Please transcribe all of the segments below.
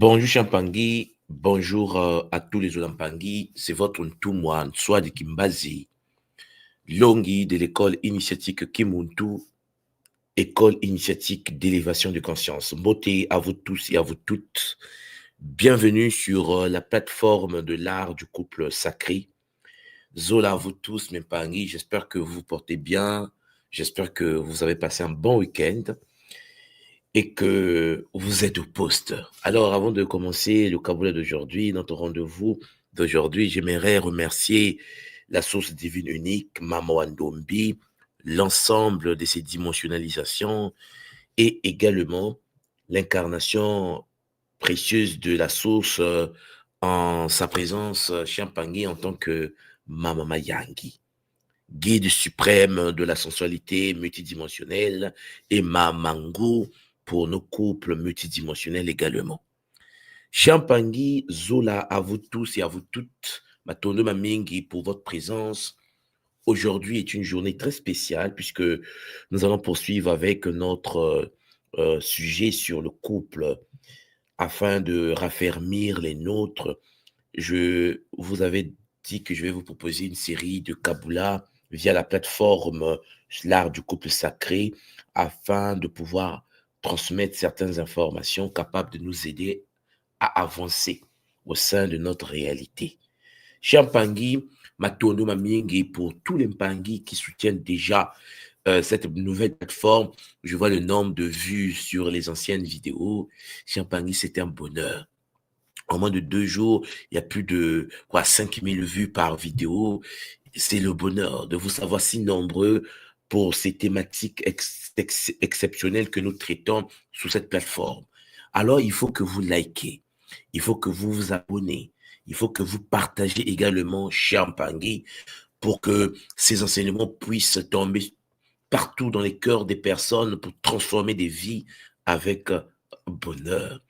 Bonjour Champangui, bonjour à tous les Olampangui, c'est votre Ntumwa Nswadi Kimbazi, Longi de l'école initiatique Kimuntu, école initiatique d'élévation de conscience. Beauté à vous tous et à vous toutes. Bienvenue sur la plateforme de l'art du couple sacré. Zola à vous tous, mes Pangui, j'espère que vous vous portez bien, j'espère que vous avez passé un bon week-end et que vous êtes au poste. Alors, avant de commencer le Kaboula d'aujourd'hui, notre rendez-vous d'aujourd'hui, j'aimerais remercier la source divine unique, Mama Wandombi, l'ensemble de ses dimensionnalisations et également l'incarnation précieuse de la source en sa présence Champangui en tant que Mama Mayangi, guide suprême de la sensualité multidimensionnelle, et Mamango pour nos couples multidimensionnels également. Champangui, Zola, à vous tous et à vous toutes, Matondo Mamingi pour votre présence. Aujourd'hui est une journée très spéciale puisque nous allons poursuivre avec notre sujet sur le couple afin de raffermir les nôtres. Je vous avais dit que je vais vous proposer une série de Kaboula via la plateforme L'Art du couple sacré afin de pouvoir transmettre certaines informations capables de nous aider à avancer au sein de notre réalité. Champangui, Matondo Mamingi, pour tous les Mpangui qui soutiennent déjà cette nouvelle plateforme, je vois le nombre de vues sur les anciennes vidéos. Champangui, c'était un bonheur. En moins de 2 jours, il y a plus de 5000 vues par vidéo. C'est le bonheur de vous savoir si nombreux pour ces thématiques exceptionnelles que nous traitons sur cette plateforme. Alors, il faut que vous likez, il faut que vous vous abonnez, il faut que vous partagez également Champangui pour que ces enseignements puissent tomber partout dans les cœurs des personnes pour transformer des vies avec bonheur.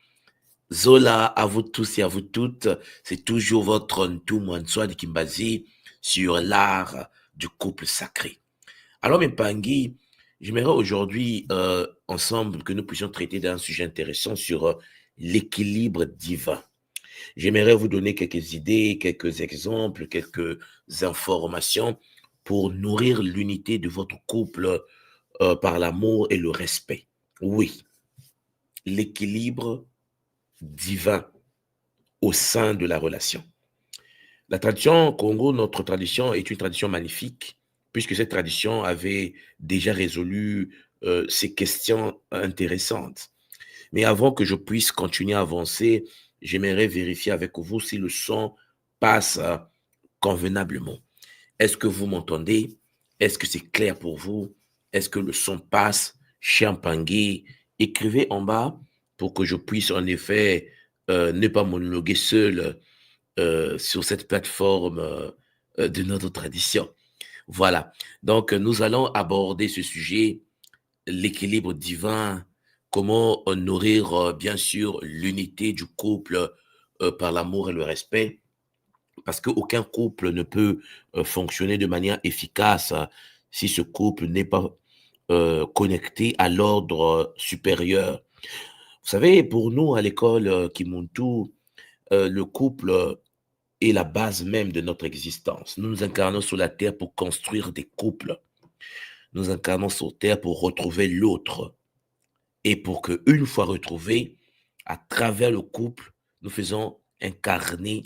Zola, à vous tous et à vous toutes, c'est toujours votre Ntumwanswadi Kimbazi sur l'art du couple sacré. Alors, mes Pangui, j'aimerais aujourd'hui, ensemble, que nous puissions traiter d'un sujet intéressant sur l'équilibre divin. J'aimerais vous donner quelques idées, quelques exemples, quelques informations pour nourrir l'unité de votre couple par l'amour et le respect. Oui, l'équilibre divin au sein de la relation. La tradition Congo, notre tradition, est une tradition magnifique, puisque cette tradition avait déjà résolu ces questions intéressantes. Mais avant que je puisse continuer à avancer, j'aimerais vérifier avec vous si le son passe convenablement. Est-ce que vous m'entendez? Est-ce que c'est clair pour vous? Est-ce que le son passe? Champangui, écrivez en bas pour que je puisse en effet ne pas monologuer seul sur cette plateforme de notre tradition. Voilà. Donc, nous allons aborder ce sujet, l'équilibre divin, comment nourrir, bien sûr, l'unité du couple par l'amour et le respect, parce qu'aucun couple ne peut fonctionner de manière efficace si ce couple n'est pas connecté à l'ordre supérieur. Vous savez, pour nous, à l'école Kimuntu, le couple est la base même de notre existence. Nous nous incarnons sur la terre pour construire des couples. Nous nous incarnons sur terre pour retrouver l'autre. Et pour que, une fois retrouvés, à travers le couple, nous faisons incarner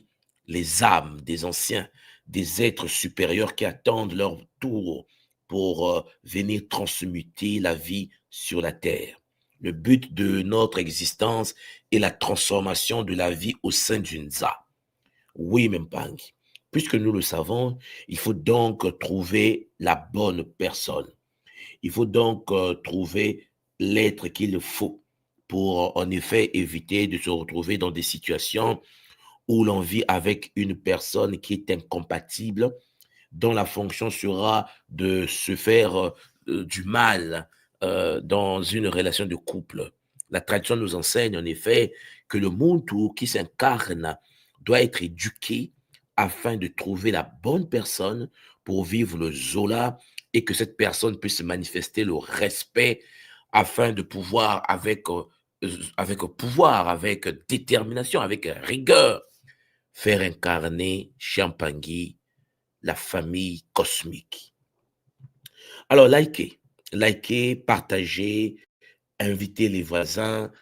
les âmes des anciens, des êtres supérieurs qui attendent leur tour pour venir transmuter la vie sur la terre. Le but de notre existence est la transformation de la vie au sein d'une ZA. Oui, Mempangi. Puisque nous le savons, il faut donc trouver la bonne personne. Il faut donc trouver l'être qu'il faut pour en effet éviter de se retrouver dans des situations où l'on vit avec une personne qui est incompatible, dont la fonction sera de se faire du mal dans une relation de couple. La tradition nous enseigne en effet que le Muntu qui s'incarne doit être éduqué afin de trouver la bonne personne pour vivre le Zola et que cette personne puisse manifester le respect afin de pouvoir, avec avec pouvoir, avec détermination, avec rigueur, faire incarner Champangui, la famille cosmique. Alors, likez, partagez, invitez les voisins,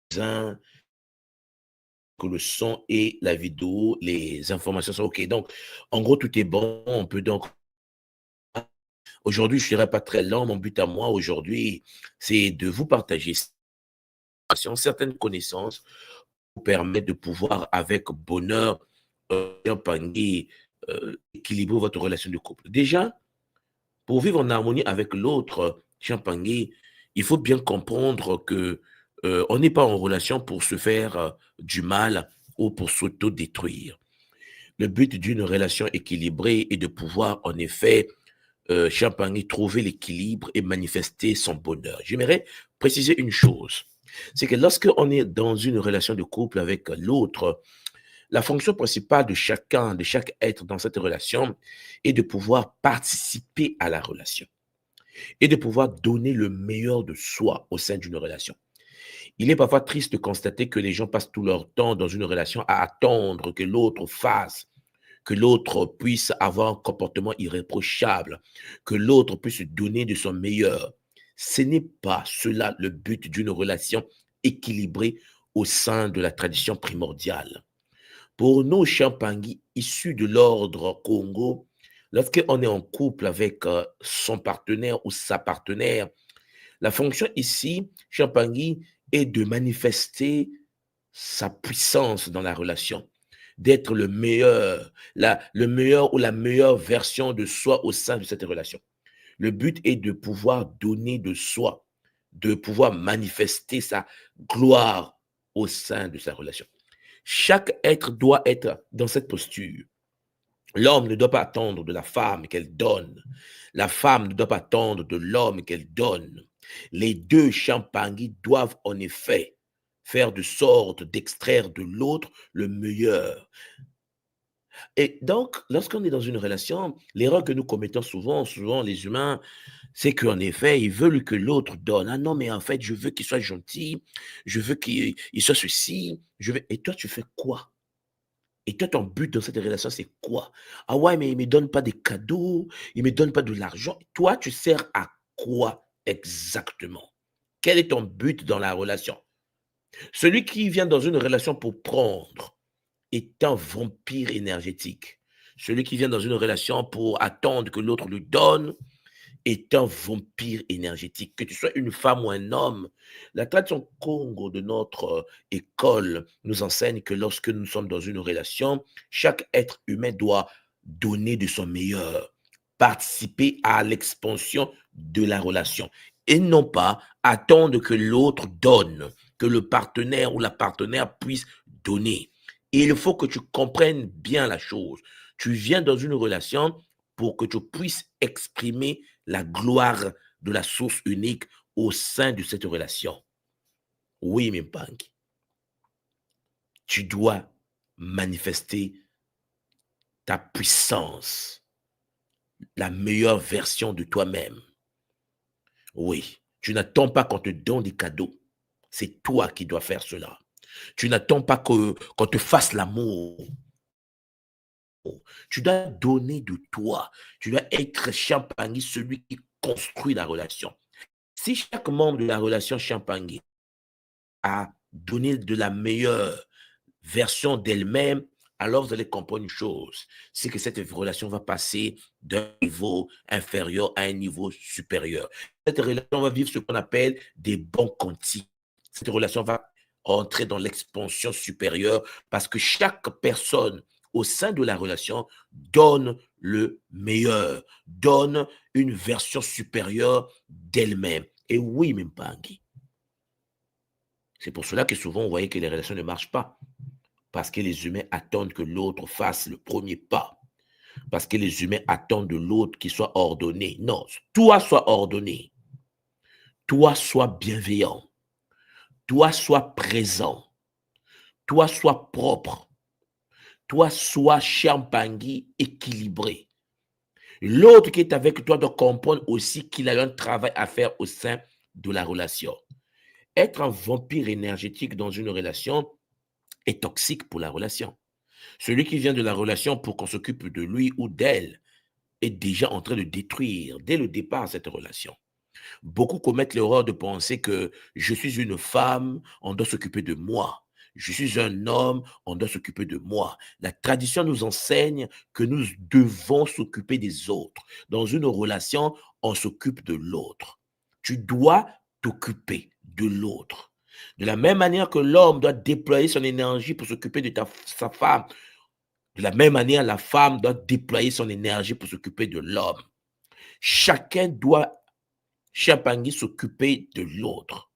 que le son et la vidéo, les informations sont OK. Donc, en gros, tout est bon. On peut donc. Aujourd'hui, je ne serai pas très lent. Mon but à moi aujourd'hui, c'est de vous partager certaines connaissances vous permettre de pouvoir, avec bonheur, équilibrer votre relation de couple. Déjà, pour vivre en harmonie avec l'autre, Champangui, il faut bien comprendre que on n'est pas en relation pour se faire du mal ou pour s'auto-détruire. Le but d'une relation équilibrée est de pouvoir, en effet, Champagny trouver l'équilibre et manifester son bonheur. J'aimerais préciser une chose, c'est que lorsque on est dans une relation de couple avec l'autre, la fonction principale de chacun, de chaque être dans cette relation est de pouvoir participer à la relation et de pouvoir donner le meilleur de soi au sein d'une relation. Il est parfois triste de constater que les gens passent tout leur temps dans une relation à attendre que l'autre fasse, que l'autre puisse avoir un comportement irréprochable, que l'autre puisse donner de son meilleur. Ce n'est pas cela le but d'une relation équilibrée au sein de la tradition primordiale. Pour nos Champangui issus de l'ordre Congo, lorsqu'on est en couple avec son partenaire ou sa partenaire, la fonction ici, Champangui, est de manifester sa puissance dans la relation, d'être le meilleur ou la meilleure version de soi au sein de cette relation. Le but est de pouvoir donner de soi, de pouvoir manifester sa gloire au sein de sa relation. Chaque être doit être dans cette posture. L'homme ne doit pas attendre de la femme qu'elle donne. La femme ne doit pas attendre de l'homme qu'elle donne. Les deux Champangui doivent en effet faire de sorte d'extraire de l'autre le meilleur. Et donc, lorsqu'on est dans une relation, l'erreur que nous commettons souvent les humains, c'est qu'en effet, ils veulent que l'autre donne. Ah non, mais en fait, je veux qu'il soit gentil, je veux qu'il soit ceci, je veux... Et toi, tu fais quoi? Et toi, ton but dans cette relation, c'est quoi? Ah ouais, mais il ne me donne pas des cadeaux, il ne me donne pas de l'argent. Toi, tu sers à quoi exactement? Quel est ton but dans la relation? Celui qui vient dans une relation pour prendre est un vampire énergétique. Celui qui vient dans une relation pour attendre que l'autre lui donne est un vampire énergétique. Que tu sois une femme ou un homme, la tradition Congo de notre école nous enseigne que lorsque nous sommes dans une relation, chaque être humain doit donner de son meilleur, participer à l'expansion de la relation et non pas attendre que l'autre donne, que le partenaire ou la partenaire puisse donner. Et il faut que tu comprennes bien la chose. Tu viens dans une relation pour que tu puisses exprimer la gloire de la source unique au sein de cette relation. Oui, Mimpangi, tu dois manifester ta puissance, la meilleure version de toi-même. Oui, tu n'attends pas qu'on te donne des cadeaux. C'est toi qui dois faire cela. Tu n'attends pas qu'on te fasse l'amour. Tu dois donner de toi. Tu dois être Champagny, celui qui construit la relation. Si chaque membre de la relation Champagny a donné de la meilleure version d'elle-même, alors vous allez comprendre une chose, c'est que cette relation va passer d'un niveau inférieur à un niveau supérieur. Cette relation va vivre ce qu'on appelle des bons contis. Cette relation va entrer dans l'expansion supérieure parce que chaque personne au sein de la relation donne le meilleur, donne une version supérieure d'elle-même. Et oui, Mimpangi. C'est pour cela que souvent, on voyait que les relations ne marchent pas. Parce que les humains attendent que l'autre fasse le premier pas. Parce que les humains attendent de l'autre qu'il soit ordonné. Non, toi sois ordonné. Toi sois bienveillant. Toi sois présent. Toi sois propre. Toi sois Champangui équilibré. L'autre qui est avec toi doit comprendre aussi qu'il a un travail à faire au sein de la relation. être un vampire énergétique dans une relation est toxique pour la relation. Celui qui vient de la relation pour qu'on s'occupe de lui ou d'elle est déjà en train de détruire dès le départ cette relation. Beaucoup commettent l'erreur de penser que je suis une femme, on doit s'occuper de moi. Je suis un homme, on doit s'occuper de moi. La tradition nous enseigne que nous devons s'occuper des autres. Dans une relation, on s'occupe de l'autre. Tu dois t'occuper de l'autre. De la même manière que l'homme doit déployer son énergie pour s'occuper de sa femme, de la même manière, la femme doit déployer son énergie pour s'occuper de l'homme. Chacun doit, Chiampangui, s'occuper de l'autre.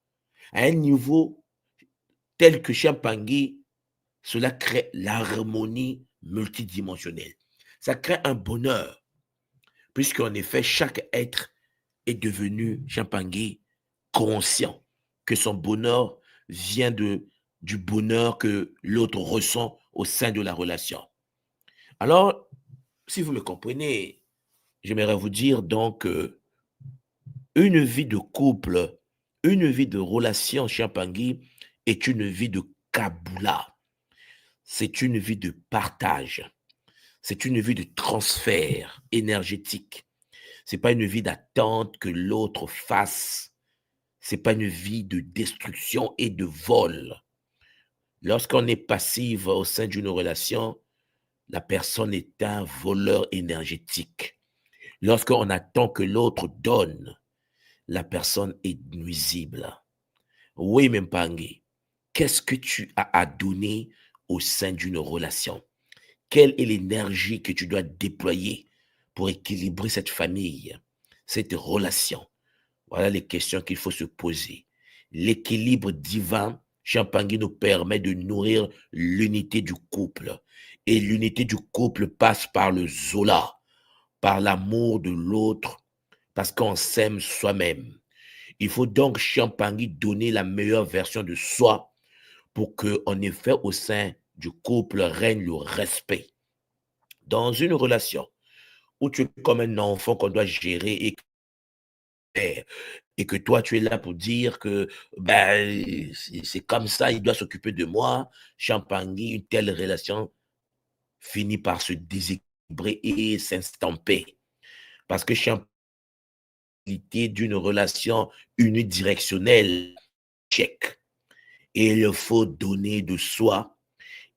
À un niveau tel que Chiampangui, cela crée l'harmonie multidimensionnelle. Ça crée un bonheur, puisqu'en effet, chaque être est devenu, Chiampangui, conscient que son bonheur vient du bonheur que l'autre ressent au sein de la relation. Alors, si vous me comprenez, j'aimerais vous dire donc une vie de couple, une vie de relation, Chiampangui, est une vie de Kabula. C'est une vie de partage. C'est une vie de transfert énergétique. C'est pas une vie d'attente que l'autre fasse. C'est pas une vie de destruction et de vol. Lorsqu'on est passif au sein d'une relation, la personne est un voleur énergétique. Lorsqu'on attend que l'autre donne, la personne est nuisible. Oui, Mpangi, qu'est-ce que tu as à donner au sein d'une relation? Quelle est l'énergie que tu dois déployer pour équilibrer cette famille, cette relation? Voilà les questions qu'il faut se poser. L'équilibre divin, Champangui, nous permet de nourrir l'unité du couple. Et l'unité du couple passe par le Zola, par l'amour de l'autre, parce qu'on s'aime soi-même. Il faut donc, Champangui, donner la meilleure version de soi pour que, en effet, au sein du couple règne le respect. Dans une relation où tu es comme un enfant qu'on doit gérer et que toi, tu es là pour dire que ben, c'est comme ça, il doit s'occuper de moi, Champangui, une telle relation finit par se déséquilibrer et s'estomper. Parce que Champangui, d'une relation unidirectionnelle, check. Et il faut donner de soi,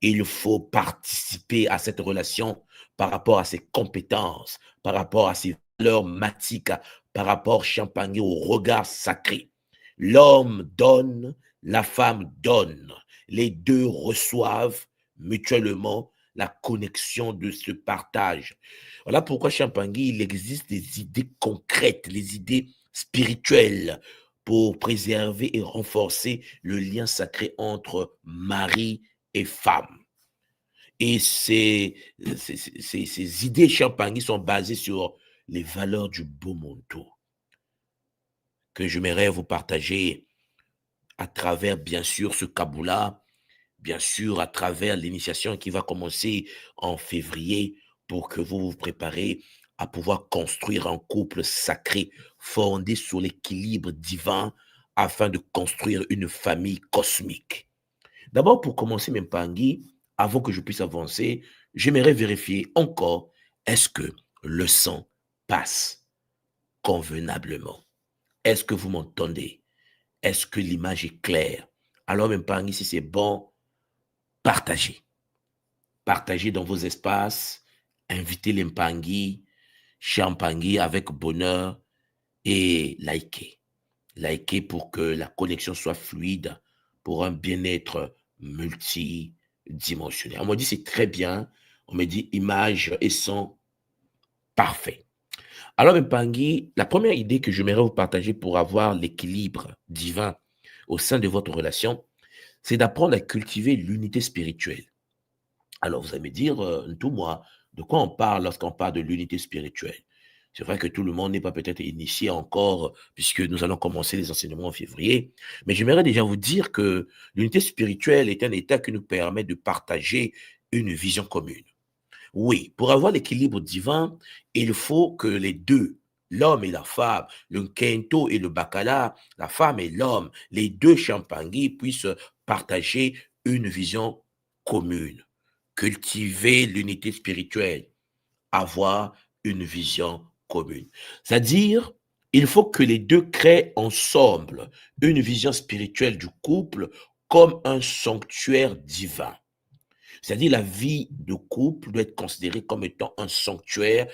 il faut participer à cette relation par rapport à ses compétences, par rapport à ses valeurs matiques, par rapport, Champagné, au regard sacré. L'homme donne, la femme donne. Les deux reçoivent mutuellement la connexion de ce partage. Voilà pourquoi, Champagné, il existe des idées concrètes, les idées spirituelles pour préserver et renforcer le lien sacré entre mari et femme. Et ces idées Champagny sont basées sur les valeurs du beau Monto que j'aimerais vous partager à travers, bien sûr, ce Kaboula, bien sûr, à travers l'initiation qui va commencer en février pour que vous vous préparez à pouvoir construire un couple sacré fondé sur l'équilibre divin afin de construire une famille cosmique. D'abord, pour commencer, Mpangi, avant que je puisse avancer, j'aimerais vérifier encore, est-ce que le sang passe convenablement? Est-ce que vous m'entendez? Est-ce que l'image est claire? Alors, Mpangi, si c'est bon, partagez. Partagez dans vos espaces, invitez les Mpangi, Champangui avec bonheur et likez. Likez pour que la connexion soit fluide, pour un bien-être multidimensionnel. On me dit c'est très bien, on me dit image et son parfait. Alors, Mpangi, la première idée que j'aimerais vous partager pour avoir l'équilibre divin au sein de votre relation, c'est d'apprendre à cultiver l'unité spirituelle. Alors, vous allez me dire, tout moi, de quoi on parle lorsqu'on parle de l'unité spirituelle? C'est vrai que tout le monde n'est pas peut-être initié encore, puisque nous allons commencer les enseignements en février, mais j'aimerais déjà vous dire que l'unité spirituelle est un état qui nous permet de partager une vision commune. Oui, pour avoir l'équilibre divin, il faut que les deux l'homme et la femme, le kento et le bacala, la femme et l'homme, les deux champangui puissent partager une vision commune, cultiver l'unité spirituelle, avoir une vision commune. C'est-à-dire, il faut que les deux créent ensemble une vision spirituelle du couple comme un sanctuaire divin. C'est-à-dire, la vie de couple doit être considérée comme étant un sanctuaire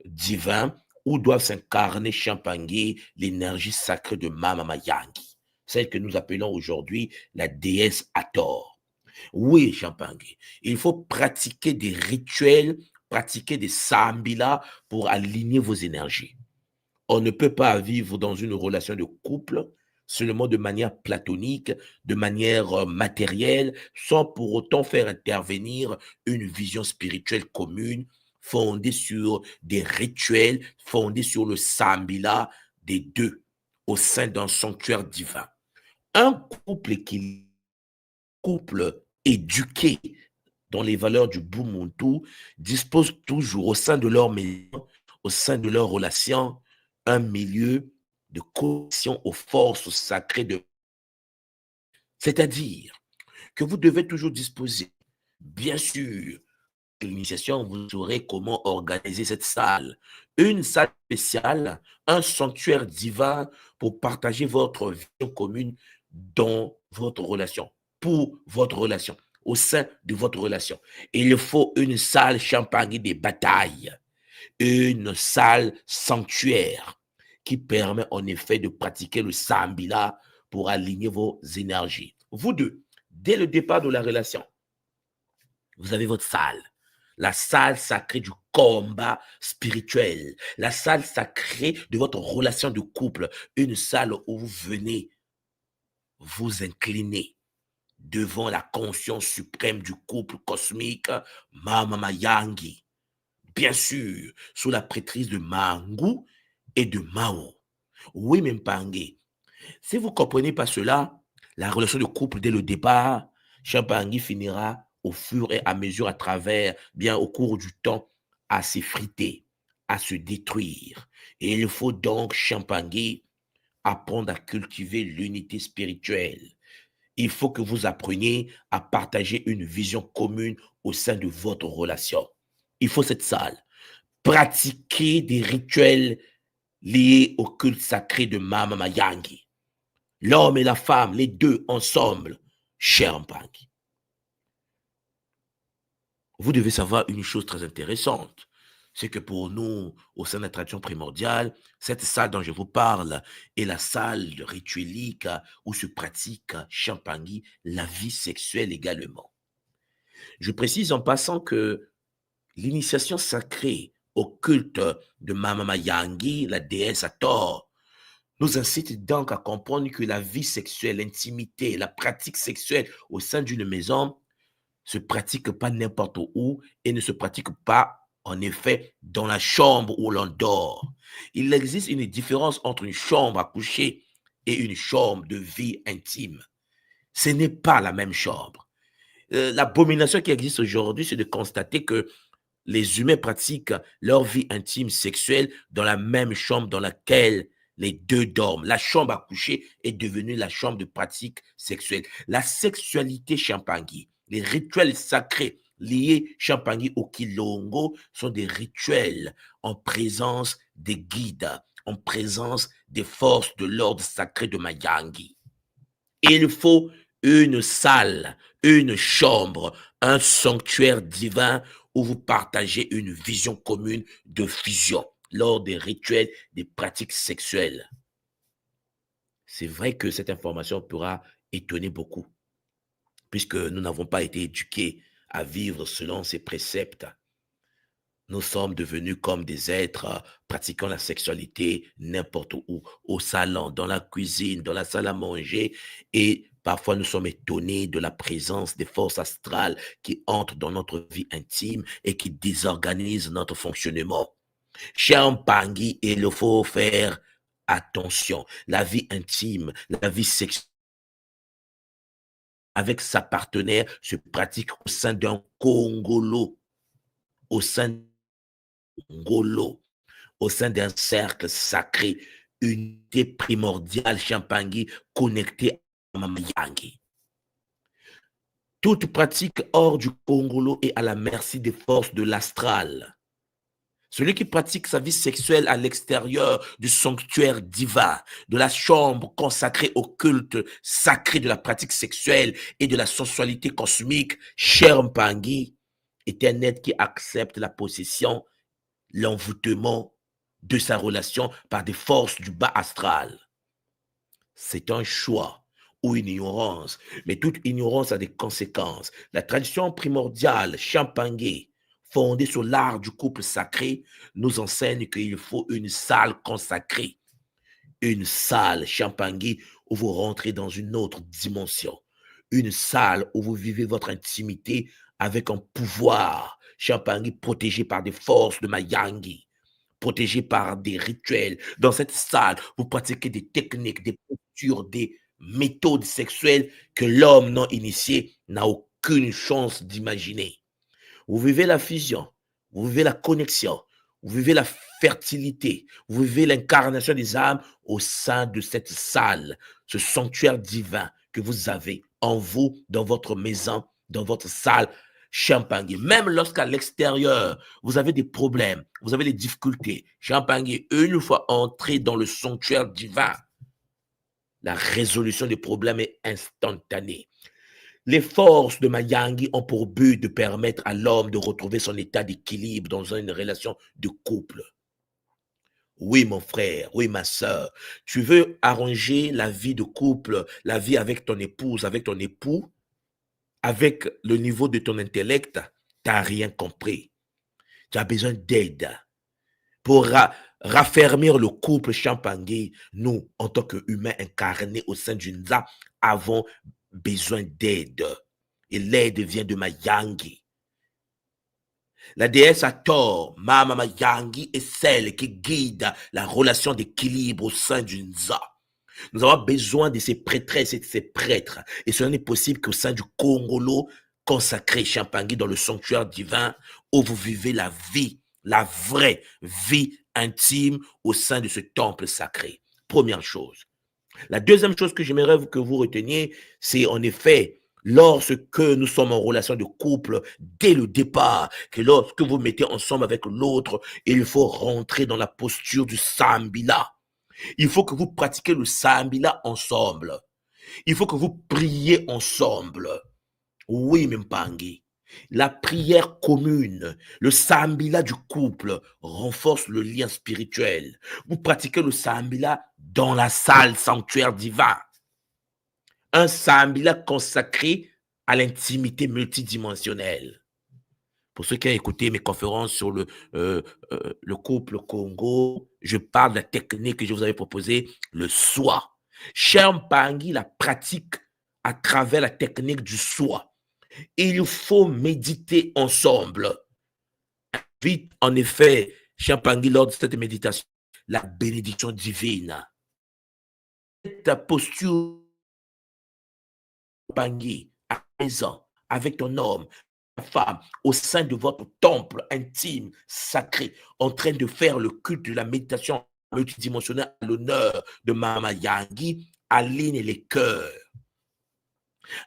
divin où doivent s'incarner Champangui, l'énergie sacrée de Mama Mayangi, celle que nous appelons aujourd'hui la déesse Hathor. Oui, Champangui, il faut pratiquer des rituels, pratiquer des sambila pour aligner vos énergies. On ne peut pas vivre dans une relation de couple seulement de manière platonique, de manière matérielle, sans pour autant faire intervenir une vision spirituelle commune fondée sur des rituels, fondée sur le sambila des deux au sein d'un sanctuaire divin. Un couple éduqué dans les valeurs du Bumuntu dispose toujours au sein de leur maison, au sein de leur relation, un milieu de connexion aux forces sacrées de... C'est-à-dire que vous devez toujours disposer, bien sûr, de l'initiation, vous saurez comment organiser cette salle. Une salle spéciale, un sanctuaire divin pour partager votre vie commune dans votre relation, pour votre relation, au sein de votre relation. Il faut une salle champagne des batailles, une salle sanctuaire qui permet en effet de pratiquer le sambila pour aligner vos énergies. Vous deux, dès le départ de la relation, vous avez votre salle, la salle sacrée du combat spirituel, la salle sacrée de votre relation de couple, une salle où vous venez vous incliner devant la conscience suprême du couple cosmique, Mama Mayangi, bien sûr, sous la prêtrise de Mangu et de Mao. Oui, Mpangue, si vous ne comprenez pas cela, la relation de couple dès le départ, Champangui finira au fur et à mesure, à travers, bien au cours du temps, à s'effriter, à se détruire. Et il faut donc, Champangui, apprendre à cultiver l'unité spirituelle. Il faut que vous appreniez à partager une vision commune au sein de votre relation. Il faut cette salle. Pratiquer des rituels liés au culte sacré de Mama Mayangi. L'homme et la femme, les deux ensemble, Champagne. Vous devez savoir une chose très intéressante, c'est que pour nous, au sein de la tradition primordiale, cette salle dont je vous parle est la salle rituelique où se pratique Champagne, la vie sexuelle également. Je précise en passant que l'initiation sacrée au culte de Mama Mayangi, la déesse Hathor, nous incite donc à comprendre que la vie sexuelle, l'intimité, la pratique sexuelle au sein d'une maison se pratique pas n'importe où et ne se pratique pas, en effet, dans la chambre où l'on dort. Il existe une différence entre une chambre à coucher et une chambre de vie intime. Ce n'est pas la même chambre. L'abomination qui existe aujourd'hui, c'est de constater que les humains pratiquent leur vie intime sexuelle dans la même chambre dans laquelle les deux dorment. La chambre à coucher est devenue la chambre de pratique sexuelle. La sexualité Champangui, les rituels sacrés liés Champangui au Kilongo sont des rituels en présence des guides, en présence des forces de l'ordre sacré de Mayangi. Il faut une salle, une chambre, un sanctuaire divin où vous partagez une vision commune de fusion lors des rituels, des pratiques sexuelles. C'est vrai que cette information pourra étonner beaucoup, puisque nous n'avons pas été éduqués à vivre selon ces préceptes. Nous sommes devenus comme des êtres pratiquant la sexualité n'importe où, au salon, dans la cuisine, dans la salle à manger, et parfois nous sommes étonnés de la présence des forces astrales qui entrent dans notre vie intime et qui désorganisent notre fonctionnement. Champangui, il faut faire attention. La vie intime, la vie sexuelle avec sa partenaire se pratique au sein d'un Congolo, au sein d'un Congolo. au sein d'un cercle sacré, unité primordiale, Champangui, connectée à Mama Yangi. Toute pratique hors du Congolo est à la merci des forces de l'astral. Celui qui pratique sa vie sexuelle à l'extérieur du sanctuaire divin, de la chambre consacrée au culte sacré de la pratique sexuelle et de la sensualité cosmique, cher Mpangi, est un être qui accepte la possession, l'envoûtement de sa relation par des forces du bas astral. C'est un choix ou une ignorance, mais toute ignorance a des conséquences. La tradition primordiale, Champangé, fondée sur l'art du couple sacré, nous enseigne qu'il faut une salle consacrée, une salle Champangé où vous rentrez dans une autre dimension, une salle où vous vivez votre intimité avec un pouvoir Champangé protégé par des forces de Mayangi, protégé par des rituels. Dans cette salle, vous pratiquez des techniques, des postures, des méthodes sexuelles que l'homme non initié n'a aucune chance d'imaginer. Vous vivez la fusion, vous vivez la connexion, vous vivez la fertilité, vous vivez l'incarnation des âmes au sein de cette salle, ce sanctuaire divin que vous avez en vous, dans votre maison, dans votre salle Champangé. Même lorsqu'à l'extérieur, vous avez des problèmes, vous avez des difficultés, Champangé, une fois entré dans le sanctuaire divin, la résolution des problèmes est instantanée. Les forces de Mayangi ont pour but de permettre à l'homme de retrouver son état d'équilibre dans une relation de couple. Oui, mon frère, oui, ma soeur, tu veux arranger la vie de couple, la vie avec ton épouse, avec ton époux, avec le niveau de ton intellect, tu n'as rien compris. Tu as besoin d'aide. Pour raffermir le couple Champangé, nous, en tant qu'humains incarnés au sein d'une âme, avons besoin d'aide. Et l'aide vient de Mayangi. La déesse Hathor, Mama Mayangi, est celle qui guide la relation d'équilibre au sein d'une za. Nous avons besoin de ces prêtresses et de ces prêtres. Et cela n'est possible qu'au sein du Congolo, consacré Champangé dans le sanctuaire divin, où vous vivez la vie, la vraie vie intime au sein de ce temple sacré. Première chose. La deuxième chose que j'aimerais que vous reteniez, c'est en effet, lorsque nous sommes en relation de couple, dès le départ, que lorsque vous mettez ensemble avec l'autre, il faut rentrer dans la posture du Sambila. Il faut que vous pratiquiez le Sambila ensemble. Il faut que vous priez ensemble. Oui, Mpangi. La prière commune, le Sambila du couple renforce le lien spirituel. Vous pratiquez le Sambila dans la salle sanctuaire divin. Un Sambila consacré à l'intimité multidimensionnelle. Pour ceux qui ont écouté mes conférences sur le couple Congo, je parle de la technique que je vous avais proposée, le soi. Champangé la pratique à travers la technique du soi. Il faut méditer ensemble. Vite, en effet, Champangé, lors de cette méditation, la bénédiction divine. Cette posture, Champangé, à présent, avec ton homme, ta femme, au sein de votre temple intime, sacré, en train de faire le culte de la méditation multidimensionnelle à l'honneur de Mama Yangi, aligne les cœurs.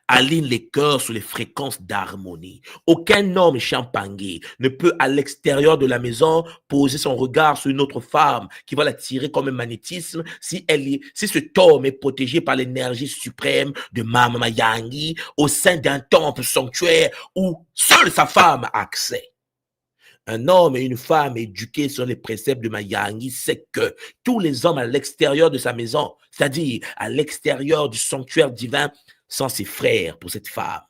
Aligne les cœurs sur les fréquences d'harmonie. Aucun homme Champangé ne peut à l'extérieur de la maison poser son regard sur une autre femme qui va l'attirer comme un magnétisme si cet homme est protégé par l'énergie suprême de Mama Mayangi au sein d'un temple sanctuaire où seule sa femme a accès. Un homme et une femme éduqués sur les préceptes de Mayangi sait que tous les hommes à l'extérieur de sa maison, c'est-à-dire à l'extérieur du sanctuaire divin, sans ses frères pour cette femme,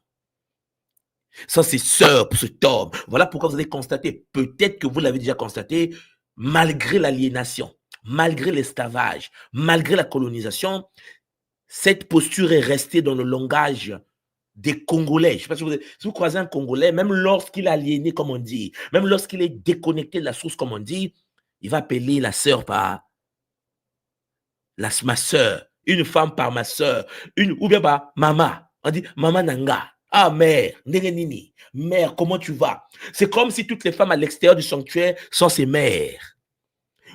sans ses sœurs pour cet homme. Voilà pourquoi vous allez constater, peut-être que vous l'avez déjà constaté, malgré l'aliénation, malgré l'esclavage, malgré la colonisation, cette posture est restée dans le langage des Congolais. Je ne sais pas si vous croisez un Congolais, même lorsqu'il est aliéné, comme on dit, même lorsqu'il est déconnecté de la source, comme on dit, il va appeler la sœur par ma sœur, une femme par ma sœur, ou bien par maman. On dit maman nanga. Ah, mère, nini, mère, comment tu vas? C'est comme si toutes les femmes à l'extérieur du sanctuaire sont ses mères.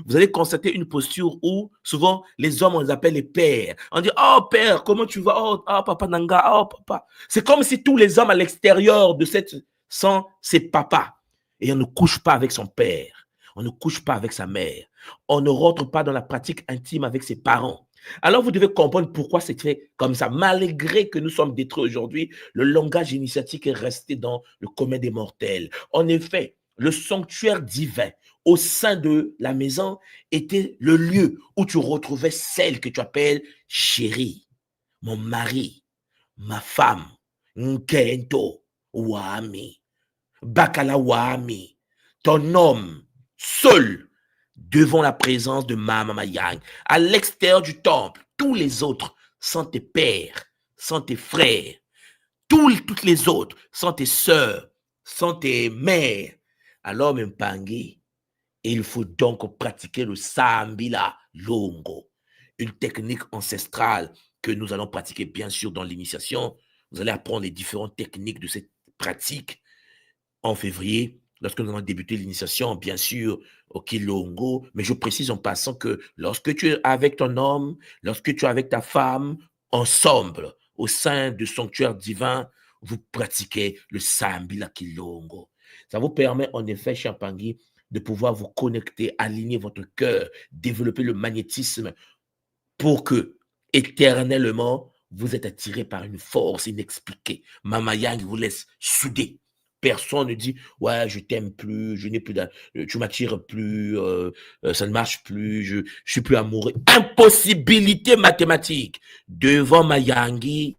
Vous allez constater une posture où, souvent, les hommes, on les appelle les pères. On dit, oh père, comment tu vas? Oh, oh, papa Nanga, oh papa. C'est comme si tous les hommes à l'extérieur de cette sont ses papas. Et on ne couche pas avec son père. On ne couche pas avec sa mère. On ne rentre pas dans la pratique intime avec ses parents. Alors, vous devez comprendre pourquoi c'est fait comme ça. Malgré que nous sommes détruits aujourd'hui, le langage initiatique est resté dans le commun des mortels. En effet, le sanctuaire divin au sein de la maison était le lieu où tu retrouvais celle que tu appelles chérie, mon mari, ma femme, Nkento, Wami, Bakala Wami, ton homme, seul, devant la présence de Mama Yang. À l'extérieur du temple, tous les autres sont tes pères, sont tes frères. Toutes les autres sont tes sœurs, sont tes mères. Alors, Mpangi, il faut donc pratiquer le Sambila Longo, une technique ancestrale que nous allons pratiquer bien sûr dans l'initiation. Vous allez apprendre les différentes techniques de cette pratique en février, lorsque nous allons débuter l'initiation, bien sûr, au Kilongo. Mais je précise en passant que lorsque tu es avec ton homme, lorsque tu es avec ta femme, ensemble, au sein du sanctuaire divin, vous pratiquez le Sambila Kilongo. Ça vous permet en effet, cher Pangui, de pouvoir vous connecter, aligner votre cœur, développer le magnétisme pour que, éternellement, vous êtes attiré par une force inexpliquée. Mama Yang vous laisse souder. Personne ne dit, ouais, je t'aime plus, je n'ai plus, tu m'attires plus, ça ne marche plus, je suis plus amoureux. Impossibilité mathématique. Devant Mayangi,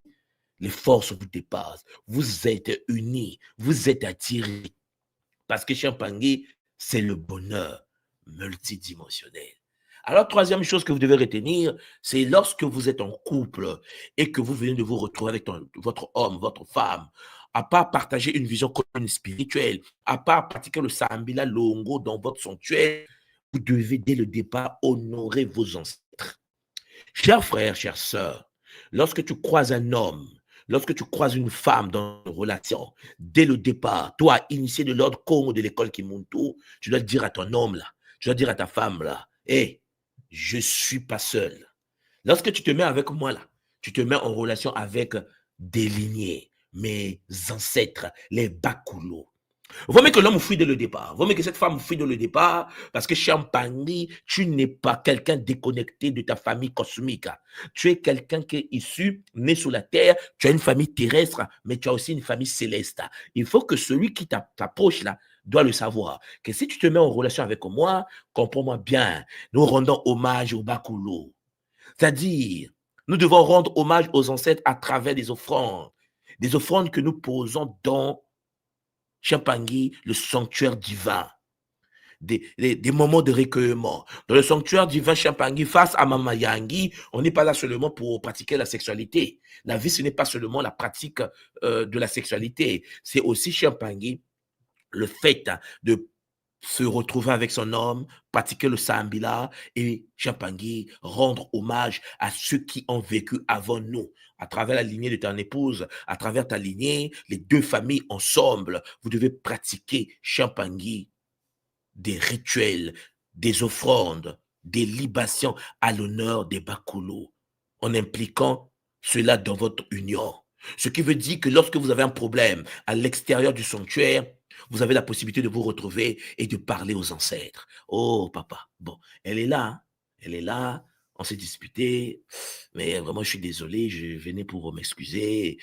les forces vous dépassent. Vous êtes unis, vous êtes attirés. Parce que Champangui, c'est le bonheur multidimensionnel. Alors, troisième chose que vous devez retenir, c'est lorsque vous êtes en couple et que vous venez de vous retrouver avec votre homme, votre femme, à part partager une vision commune spirituelle, à part pratiquer le Sambila Longo dans votre sanctuaire, vous devez dès le départ honorer vos ancêtres. Chers frères, chères sœurs, lorsque tu croises un homme, lorsque tu croises une femme dans une relation, dès le départ, toi, initié de l'ordre Congo de l'école Kimuntu, tu dois dire à ton homme là, tu dois dire à ta femme là, hé, je ne suis pas seul. Lorsque tu te mets avec moi là, tu te mets en relation avec des lignées, mes ancêtres, les Bakulo. Vaut mieux que l'homme fuit dès le départ. Vaut mieux que cette femme fuit dès le départ parce que Champagny, tu n'es pas quelqu'un déconnecté de ta famille cosmique. Tu es quelqu'un qui est issu, né sur la terre. Tu as une famille terrestre, mais tu as aussi une famille céleste. Il faut que celui qui t'approche là doit le savoir. Que si tu te mets en relation avec moi, comprends-moi bien, nous rendons hommage au Bakulo. C'est-à-dire, nous devons rendre hommage aux ancêtres à travers des offrandes que nous posons dans Champangui, le sanctuaire divin, des moments de recueillement. Dans le sanctuaire divin Champangui, face à Mama Yangi, on n'est pas là seulement pour pratiquer la sexualité. La vie, ce n'est pas seulement la pratique de la sexualité. C'est aussi Champangui, le fait de se retrouver avec son homme, pratiquer le Sambila et Champangui, rendre hommage à ceux qui ont vécu avant nous. À travers la lignée de ton épouse, à travers ta lignée, les deux familles ensemble, vous devez pratiquer Champangui, des rituels, des offrandes, des libations à l'honneur des Bakulo, en impliquant cela dans votre union. Ce qui veut dire que lorsque vous avez un problème à l'extérieur du sanctuaire, vous avez la possibilité de vous retrouver et de parler aux ancêtres. Oh, papa, bon, elle est là, hein? Elle est là, on s'est disputé, mais vraiment, je suis désolé, je venais pour m'excuser.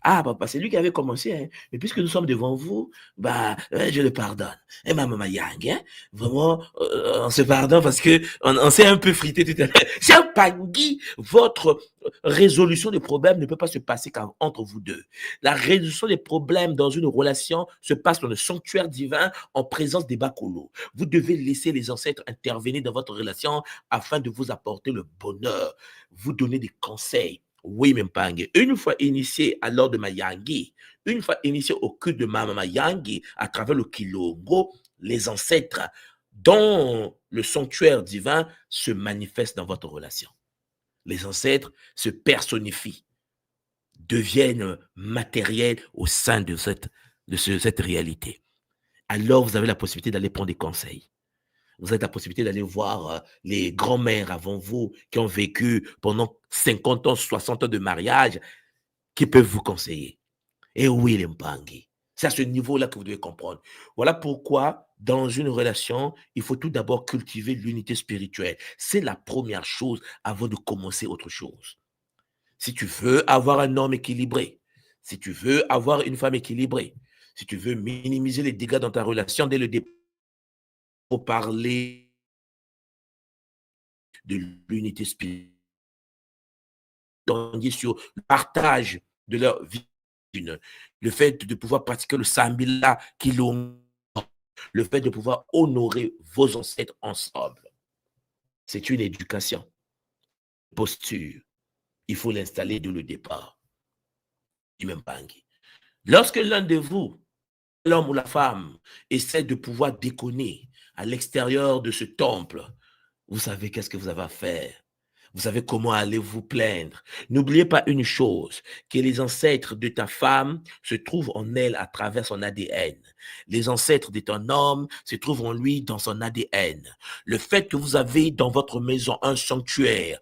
Ah, papa, c'est lui qui avait commencé, hein? Mais puisque nous sommes devant vous, bah, je le pardonne. Et ma maman Yang, hein? Vraiment, on se pardonne parce que on s'est un peu frité tout à l'heure. Cher Pangui, votre résolution des problèmes ne peut pas se passer qu'entre vous deux. La résolution des problèmes dans une relation se passe dans le sanctuaire divin en présence des Bakolo. Vous devez laisser les ancêtres intervenir dans votre relation afin de vous apporter le bonheur, vous donner des conseils. Oui, Mpangue, une fois initié à l'ordre de Mayangi, une fois initié au culte de Mama Mayangi à travers le Kilongo, les ancêtres dans le sanctuaire divin se manifestent dans votre relation. Les ancêtres se personnifient, deviennent matériels au sein de cette réalité. Alors, vous avez la possibilité d'aller prendre des conseils. Vous avez la possibilité d'aller voir les grands-mères avant vous qui ont vécu pendant 50 ans, 60 ans de mariage, qui peuvent vous conseiller. Et oui, les Mpangi. C'est à ce niveau-là que vous devez comprendre. Voilà pourquoi, dans une relation, il faut tout d'abord cultiver l'unité spirituelle. C'est la première chose avant de commencer autre chose. Si tu veux avoir un homme équilibré, si tu veux avoir une femme équilibrée, si tu veux minimiser les dégâts dans ta relation dès le départ, il faut parler de l'unité spirituelle, sur le partage de leur vie, le fait de pouvoir pratiquer le Sambila qui l'ont, le fait de pouvoir honorer vos ancêtres ensemble. C'est une éducation, posture. Il faut l'installer dès le départ. Lorsque l'un de vous, l'homme ou la femme, essaie de pouvoir déconner à l'extérieur de ce temple, vous savez qu'est-ce que vous avez à faire. Vous savez comment aller vous plaindre. N'oubliez pas une chose, que les ancêtres de ta femme se trouvent en elle à travers son ADN. Les ancêtres de ton homme se trouvent en lui dans son ADN. Le fait que vous avez dans votre maison un sanctuaire,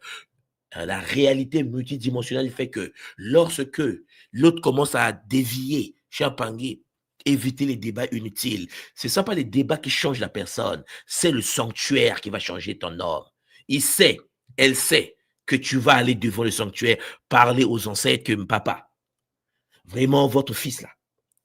la réalité multidimensionnelle fait que lorsque l'autre commence à dévier, Champangui, éviter les débats inutiles. Ce ne sont pas les débats qui changent la personne, c'est le sanctuaire qui va changer ton homme. Il sait, elle sait que tu vas aller devant le sanctuaire, parler aux ancêtres que papa, vraiment votre fils là,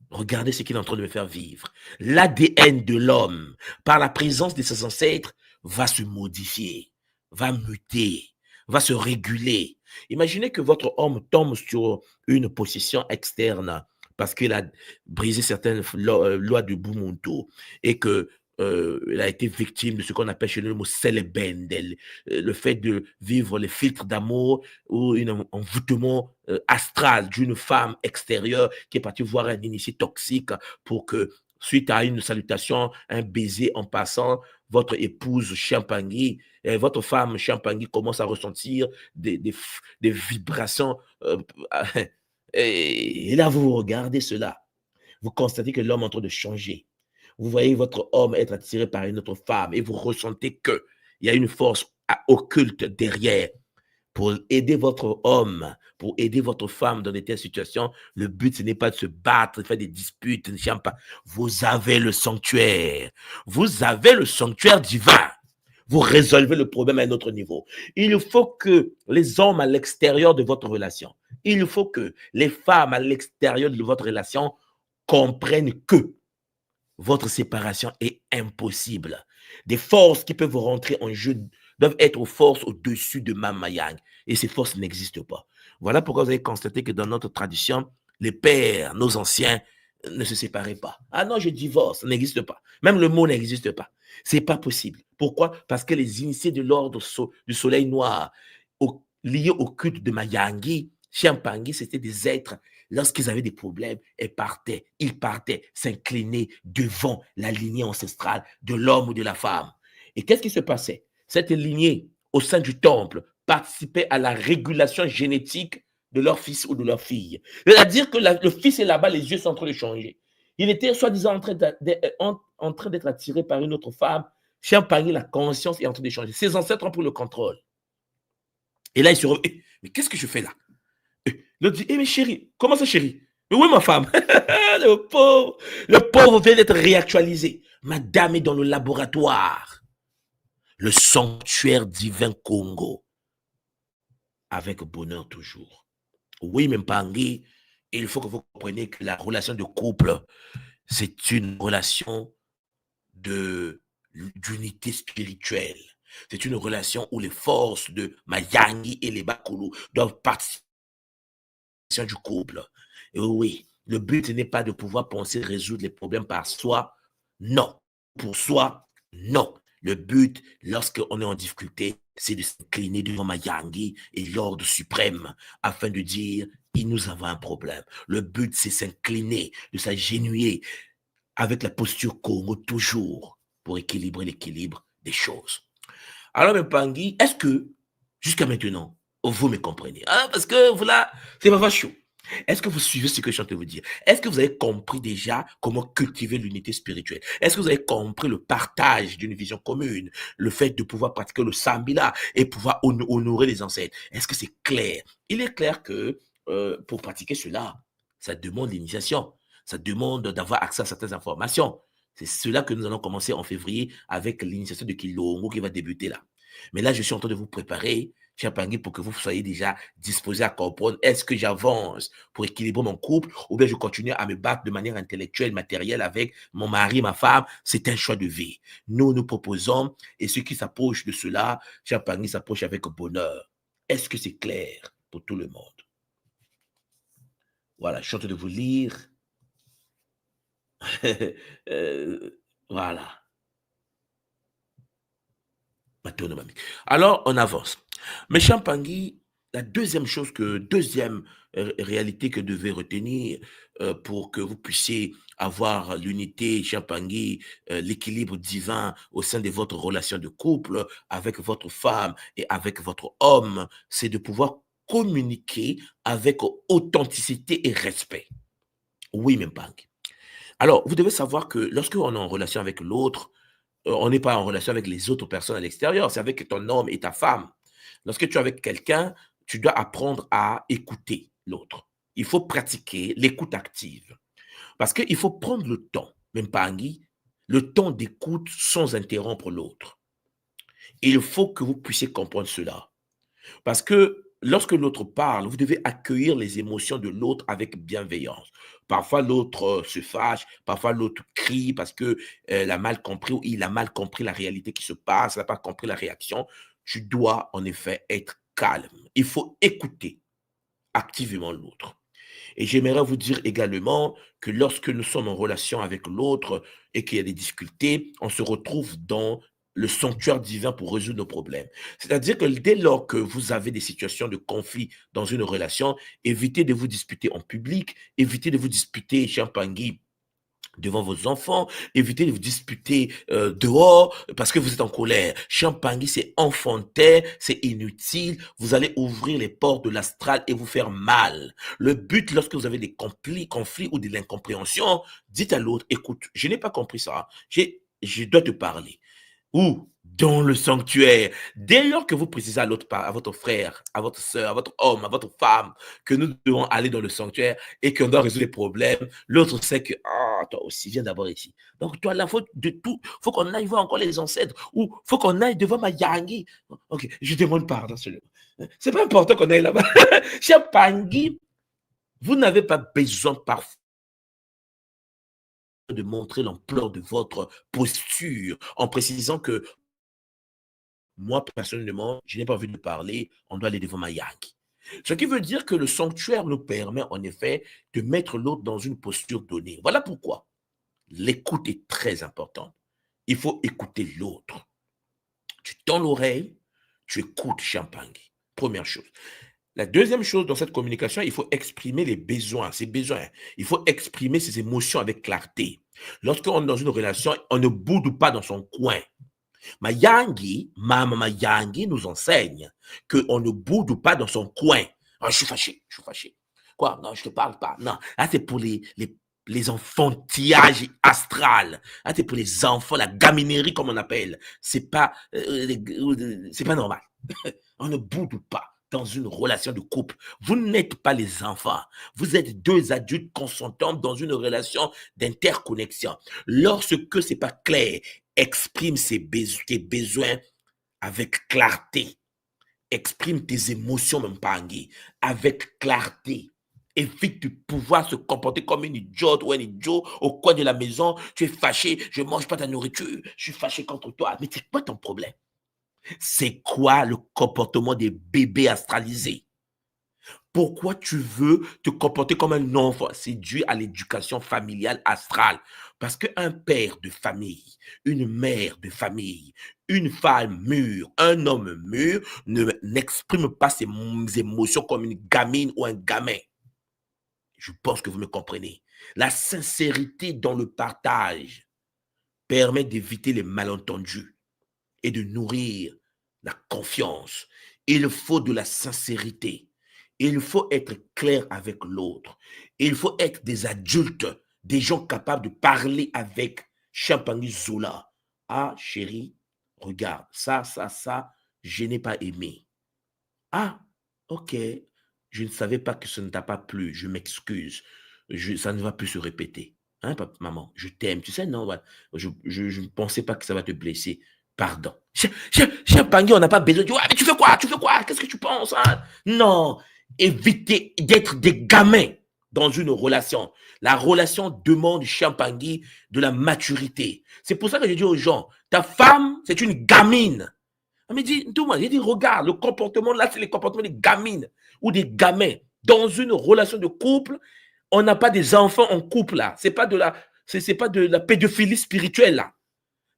regardez ce qu'il est en train de me faire vivre. L'ADN de l'homme, par la présence de ses ancêtres, va se modifier, va muter, va se réguler. Imaginez que votre homme tombe sur une position externe parce qu'il a brisé certaines lois de Bumuntu et que il a été victime de ce qu'on appelle chez nous le mot célébendel, le fait de vivre les filtres d'amour ou un envoûtement astral d'une femme extérieure qui est partie voir un initié toxique pour que, suite à une salutation, un baiser en passant, votre épouse Champangui, votre femme Champangui commence à ressentir des vibrations. Et là, vous regardez cela. Vous constatez que l'homme est en train de changer. Vous voyez votre homme être attiré par une autre femme et vous ressentez qu'il y a une force occulte derrière. Pour aider votre homme, pour aider votre femme dans de telles situations, le but, ce n'est pas de se battre, de faire des disputes, vous avez le sanctuaire. Vous avez le sanctuaire divin. Vous résolvez le problème à un autre niveau. Il faut que les hommes à l'extérieur de votre relation, il faut que les femmes à l'extérieur de votre relation comprennent que votre séparation est impossible. Des forces qui peuvent rentrer en jeu doivent être aux forces au-dessus de Mama Yang. Et ces forces n'existent pas. Voilà pourquoi vous avez constaté que dans notre tradition, les pères, nos anciens, ne se séparaient pas. Ah non, je divorce, ça n'existe pas. Même le mot n'existe pas. C'est pas possible. Pourquoi? Parce que les initiés de l'ordre du soleil noir, liés au culte de Mayangi, Chiampangui, c'était des êtres. Lorsqu'ils avaient des problèmes, ils partaient s'incliner devant la lignée ancestrale de l'homme ou de la femme. Et qu'est-ce qui se passait? Cette lignée, au sein du temple, participait à la régulation génétique de leur fils ou de leur fille. C'est-à-dire que le fils est là-bas, les yeux sont en train de changer. Il était soi-disant en train d'être attiré par une autre femme. Champagne, la conscience est en train de changer. Ses ancêtres ont pris le contrôle. Et là, il se revient. Mais qu'est-ce que je fais là? L'autre dit, mais chérie, comment ça chérie? Mais oui, ma femme. Le pauvre vient d'être réactualisé. Madame est dans le laboratoire. Le sanctuaire divin Congo. Avec bonheur toujours. Oui, même Pangui, il faut que vous compreniez que la relation de couple, c'est une relation d'unité spirituelle. C'est une relation où les forces de Mayangi et les Bakulu doivent participer du couple. Et oui, le but n'est pas de pouvoir penser résoudre les problèmes par soi. Non. Pour soi, non. Le but, lorsqu'on est en difficulté, c'est de s'incliner devant Mayangi et l'ordre suprême afin de dire, nous avons un problème. Le but, c'est s'incliner, de s'agenouiller avec la posture Congo toujours pour équilibrer l'équilibre des choses. Alors, Mpangui, est-ce que, jusqu'à maintenant, vous me comprenez? Parce que, voilà, c'est pas chaud. Est-ce que vous suivez ce que je suis en train de vous dire? Est-ce que vous avez compris déjà comment cultiver l'unité spirituelle? Est-ce que vous avez compris le partage d'une vision commune? Le fait de pouvoir pratiquer le sambila et pouvoir honorer les ancêtres? Est-ce que c'est clair? Il est clair que pour pratiquer cela, ça demande l'initiation. Ça demande d'avoir accès à certaines informations. C'est cela que nous allons commencer en février avec l'initiation de Kilongo qui va débuter là. Mais là, je suis en train de vous préparer, cher Pangui, pour que vous soyez déjà disposé à comprendre est-ce que j'avance pour équilibrer mon couple ou bien je continue à me battre de manière intellectuelle, matérielle avec mon mari, ma femme. C'est un choix de vie. Nous proposons et ceux qui s'approchent de cela, cher Pangui, s'approchent avec bonheur. Est-ce que c'est clair pour tout le monde? Voilà, je suis en train de vous lire. Euh, voilà. Alors, on avance. Mais Champangui, la deuxième réalité que vous devez retenir pour que vous puissiez avoir l'unité, Champangui, l'équilibre divin au sein de votre relation de couple avec votre femme et avec votre homme, c'est de pouvoir communiquer avec authenticité et respect. Oui, même pas. Alors, vous devez savoir que lorsque on est en relation avec l'autre, on n'est pas en relation avec les autres personnes à l'extérieur, c'est avec ton homme et ta femme. Lorsque tu es avec quelqu'un, tu dois apprendre à écouter l'autre. Il faut pratiquer l'écoute active. Parce qu'il faut prendre le temps, même pas Anguille, le temps d'écoute sans interrompre l'autre. Il faut que vous puissiez comprendre cela. Parce que lorsque l'autre parle, vous devez accueillir les émotions de l'autre avec bienveillance. Parfois, l'autre se fâche, parfois, l'autre crie parce que a mal compris ou il a mal compris la réalité qui se passe, il n'a pas compris la réaction. Tu dois en effet être calme. Il faut écouter activement l'autre. Et j'aimerais vous dire également que lorsque nous sommes en relation avec l'autre et qu'il y a des difficultés, on se retrouve dans le sanctuaire divin pour résoudre nos problèmes. C'est-à-dire que dès lors que vous avez des situations de conflit dans une relation, évitez de vous disputer en public, évitez de vous disputer, Champangui, devant vos enfants, évitez de vous disputer dehors parce que vous êtes en colère. Champagny, c'est enfantin, c'est inutile. Vous allez ouvrir les portes de l'astral et vous faire mal. Le but, lorsque vous avez des conflits ou de l'incompréhension, dites à l'autre, écoute, je n'ai pas compris ça. Je dois te parler. Où? Dans le sanctuaire. Dès lors que vous précisez à l'autre part, à votre frère, à votre soeur, à votre homme, à votre femme, que nous devons aller dans le sanctuaire et qu'on doit résoudre les problèmes, l'autre sait que, ah, toi aussi, viens d'abord ici. Donc, toi, la faute de tout, faut qu'on aille voir encore les ancêtres ou faut qu'on aille devant ma Yangi. Ok, je demande pardon seulement. C'est pas important qu'on aille là-bas. Cher Pangui, vous n'avez pas besoin parfois de montrer l'ampleur de votre posture en précisant que moi, personnellement, je n'ai pas envie de parler, on doit aller devant ma Yankee. Ce qui veut dire que le sanctuaire nous permet en effet de mettre l'autre dans une posture donnée. Voilà pourquoi l'écoute est très importante. Il faut écouter l'autre. Tu tends l'oreille, tu écoutes Champagne. Première chose. La deuxième chose dans cette communication, il faut exprimer les besoins, ses besoins. Il faut exprimer ses émotions avec clarté. Lorsqu'on est dans une relation, on ne boude pas dans son coin. Mama Yangi nous enseigne qu'on ne boude pas dans son coin. Oh, je suis fâché, je suis fâché. Quoi? Non, je te parle pas. Non, là, c'est pour les enfantillages astral. Là, c'est pour les enfants, la gaminerie, comme on appelle. C'est pas normal. On ne boude pas dans une relation de couple. Vous n'êtes pas les enfants. Vous êtes deux adultes consentants dans une relation d'interconnexion. Lorsque c'est pas clair, exprime tes besoins avec clarté. Exprime tes émotions, même Pangui, avec clarté. Évite de pouvoir se comporter comme une idiote ou un idiot au coin de la maison. Tu es fâché, je ne mange pas ta nourriture, je suis fâché contre toi. Mais c'est quoi ton problème? C'est quoi le comportement des bébés astralisés? Pourquoi tu veux te comporter comme un enfant? C'est dû à l'éducation familiale astrale. Parce qu'un père de famille, une mère de famille, une femme mûre, un homme mûr n'exprime pas ses émotions comme une gamine ou un gamin. Je pense que vous me comprenez. La sincérité dans le partage permet d'éviter les malentendus et de nourrir la confiance. Il faut de la sincérité. Il faut être clair avec l'autre. Il faut être des adultes, des gens capables de parler avec Champagny Zola. Ah, chérie, regarde, ça, je n'ai pas aimé. Ah, ok, je ne savais pas que ça ne t'a pas plu, je m'excuse. Ça ne va plus se répéter. Hein, papa, maman, je t'aime. Tu sais, non, ouais, je ne pensais pas que ça va te blesser. Pardon. Champagny, on n'a pas besoin de dire, ouais, mais tu fais quoi? Tu fais quoi? Qu'est-ce que tu penses? Hein? Non, évitez d'être des gamins dans une relation. La relation demande, Champagny, de la maturité. C'est pour ça que je dis aux gens, ta femme, c'est une gamine. Elle me dit, tout le monde, j'ai dit, regarde, le comportement là, c'est le comportement des gamines ou des gamins. Dans une relation de couple, on n'a pas des enfants en couple là. C'est pas pas de la pédophilie spirituelle là.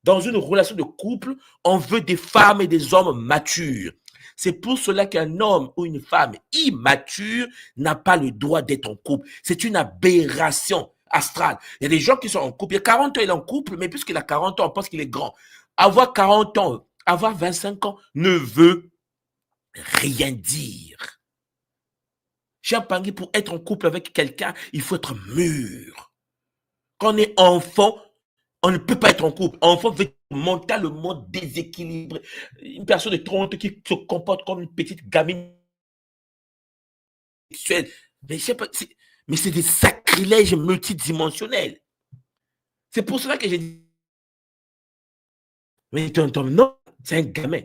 Dans une relation de couple, on veut des femmes et des hommes matures. C'est pour cela qu'un homme ou une femme immature n'a pas le droit d'être en couple. C'est une aberration astrale. Il y a des gens qui sont en couple. Il y a 40 ans, il est en couple, mais puisqu'il a 40 ans, on pense qu'il est grand. Avoir 40 ans, avoir 25 ans ne veut rien dire. Cher Pangui, pour être en couple avec quelqu'un, il faut être mûr. Quand on est enfant, on ne peut pas être en couple. Enfant veut être mentalement déséquilibré. Une personne de 30 qui se comporte comme une petite gamine sexuelle. Mais mais c'est des sacrilèges multidimensionnels. C'est pour cela que j'ai dit, mais non, c'est un gamin.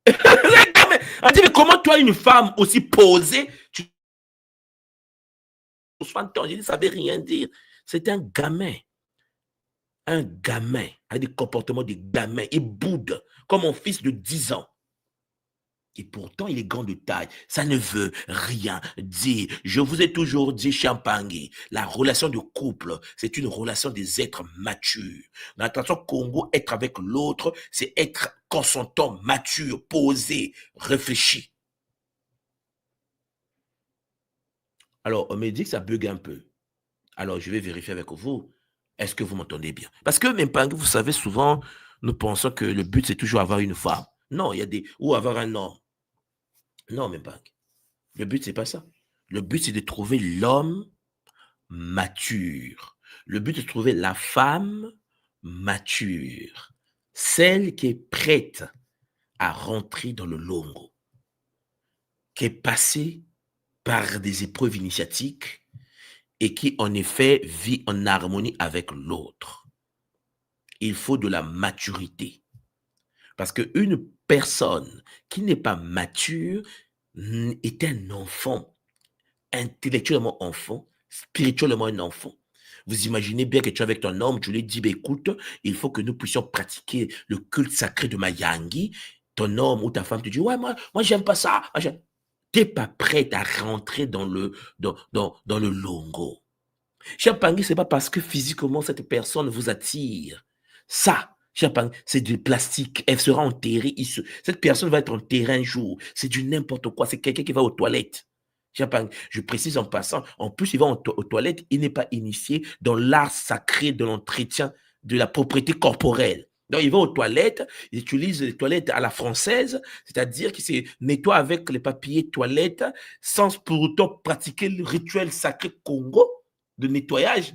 C'est un gamin. On dit, mais comment toi, une femme aussi posée, tu 60 ans, j'ai dit, ça ne veut rien dire. C'est un gamin. Un gamin avec des comportements de gamin. Il boude comme mon fils de 10 ans. Et pourtant, il est grand de taille. Ça ne veut rien dire. Je vous ai toujours dit, Champagne, la relation de couple, c'est une relation des êtres matures. Dans la tradition Congo, être avec l'autre, c'est être consentant, mature, posé, réfléchi. Alors, on me dit que ça bug un peu. Alors, je vais vérifier avec vous. Est-ce que vous m'entendez bien? Parce que, même pas, vous savez, souvent, nous pensons que le but, c'est toujours avoir une femme. Non, il y a des... Ou avoir un homme. Non, même pas. Le but, c'est pas ça. Le but, c'est de trouver l'homme mature. Le but, c'est de trouver la femme mature. Celle qui est prête à rentrer dans le longo. Qui est passée par des épreuves initiatiques et qui, en effet, vit en harmonie avec l'autre. Il faut de la maturité. Parce qu'une personne qui n'est pas mature est un enfant, intellectuellement enfant, spirituellement un enfant. Vous imaginez bien que tu es avec ton homme, tu lui dis, bah, écoute, il faut que nous puissions pratiquer le culte sacré de Mayangi. Ton homme ou ta femme te dit, ouais, moi j'aime pas ça. Tu n'es pas prête à rentrer dans le longo. Cher Pangui, ce n'est pas parce que physiquement cette personne vous attire. Ça, cher Pangui, c'est du plastique. Elle sera enterrée. Cette personne va être enterrée un jour. C'est du n'importe quoi. C'est quelqu'un qui va aux toilettes. Cher Pangui, je précise en passant, en plus, il va aux toilettes. Il n'est pas initié dans l'art sacré de l'entretien de la propriété corporelle. Donc, il va aux toilettes, il utilise les toilettes à la française, c'est-à-dire qu'il se nettoie avec les papiers toilettes sans pour autant pratiquer le rituel sacré Congo de nettoyage.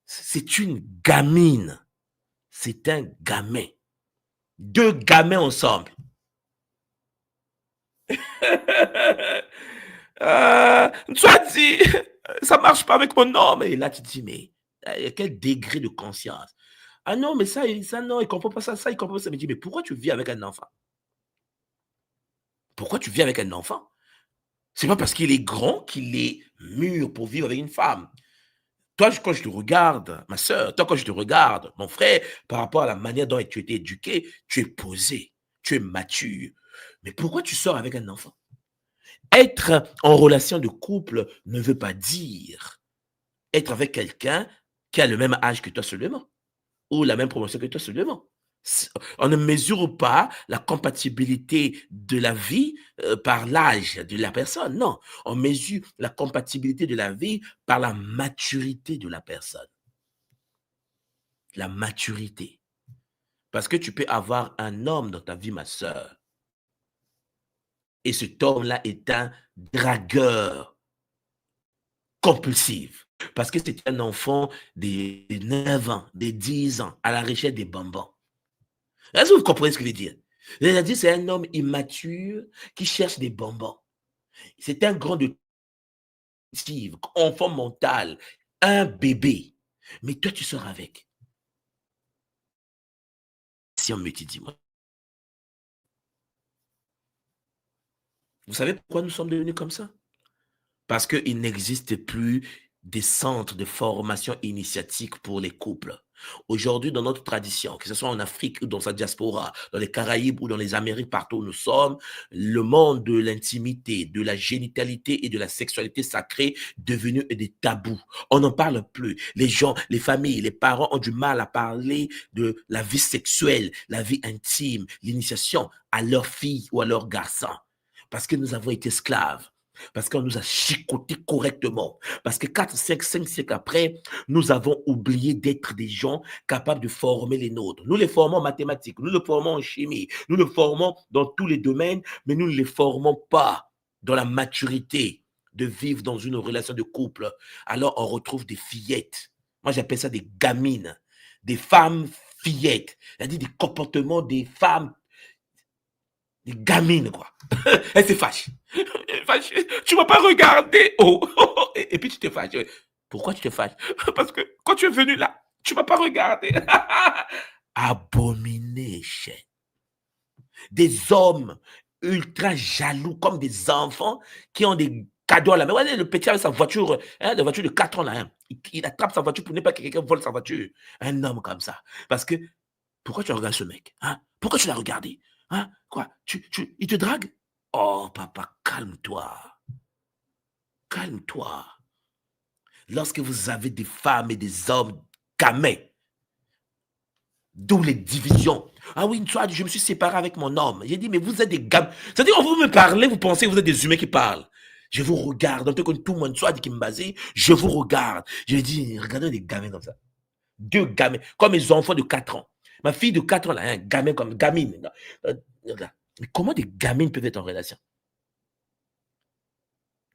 C'est une gamine. C'est un gamin. Deux gamins ensemble. Soit dit, ça marche pas avec mon homme. Et là, tu te dis, mais quel degré de conscience. Ah non, mais ça non, il comprend pas ça, il comprend pas ça. Il me dit, mais pourquoi tu vis avec un enfant? Pourquoi tu vis avec un enfant? C'est pas parce qu'il est grand qu'il est mûr pour vivre avec une femme. Toi, quand je te regarde, ma soeur, toi, quand je te regarde, mon frère, par rapport à la manière dont tu as été éduqué, tu es posé, tu es mature. Mais pourquoi tu sors avec un enfant? Être en relation de couple ne veut pas dire être avec quelqu'un qui a le même âge que toi seulement, ou la même promotion que toi seulement. On ne mesure pas la compatibilité de la vie par l'âge de la personne. Non, on mesure la compatibilité de la vie par la maturité de la personne. La maturité. Parce que tu peux avoir un homme dans ta vie, ma soeur, Et cet homme-là est un dragueur compulsif. Parce que c'est un enfant de 9 ans, de 10 ans, à la recherche des bonbons. Est-ce que vous comprenez ce que je veux dire? C'est-à-dire, c'est un homme immature qui cherche des bonbons. C'est un grand de enfant mental, un bébé. Mais toi, tu sors avec. Si on me dit, moi. Vous savez pourquoi nous sommes devenus comme ça? Parce qu'il n'existe plus des centres de formation initiatique pour les couples. Aujourd'hui, dans notre tradition, que ce soit en Afrique ou dans sa diaspora, dans les Caraïbes ou dans les Amériques, partout où nous sommes, le monde de l'intimité, de la génitalité et de la sexualité sacrée est devenu des tabous. On n'en parle plus. Les gens, les familles, les parents ont du mal à parler de la vie sexuelle, la vie intime, l'initiation à leurs filles ou à leurs garçons. Parce que nous avons été esclaves. Parce qu'on nous a chicotés correctement. Parce que 4, 5 siècles après, nous avons oublié d'être des gens capables de former les nôtres. Nous les formons en mathématiques, nous les formons en chimie, nous les formons dans tous les domaines, mais nous ne les formons pas dans la maturité de vivre dans une relation de couple. Alors on retrouve des fillettes. Moi j'appelle ça des gamines, des femmes fillettes. C'est-à-dire des comportements des femmes, des gamines quoi. Elle se fâche. Tu ne m'as pas regardé. Oh, oh, oh. Et puis tu te fâches. Pourquoi tu te fâches? Parce que quand tu es venu là, tu ne m'as pas regardé. Abomination. Des hommes ultra jaloux comme des enfants qui ont des cadeaux à la main. Regardez le petit avec sa voiture, la voiture de 4 ans là. Hein. Il attrape sa voiture pour ne pas que quelqu'un vole sa voiture. Un homme comme ça. Parce que, pourquoi tu regardes ce mec? Hein? Pourquoi tu l'as regardé? Hein? Quoi? Il te drague? Oh, papa, calme-toi. Calme-toi. Lorsque vous avez des femmes et des hommes gamins, d'où les divisions. Ah oui, une fois, je me suis séparé avec mon homme. J'ai dit, mais vous êtes des gamins. C'est-à-dire, quand vous me parlez, vous pensez que vous êtes des humains qui parlent. Je vous regarde. En tout cas, tout le monde soit dit qui me basait, je vous regarde. Je dis, regardez des gamins comme ça. 2 gamins, comme mes enfants de 4 ans. Ma fille de 4 ans, là, un gamin comme gamine. Regarde. Mais comment des gamines peuvent être en relation?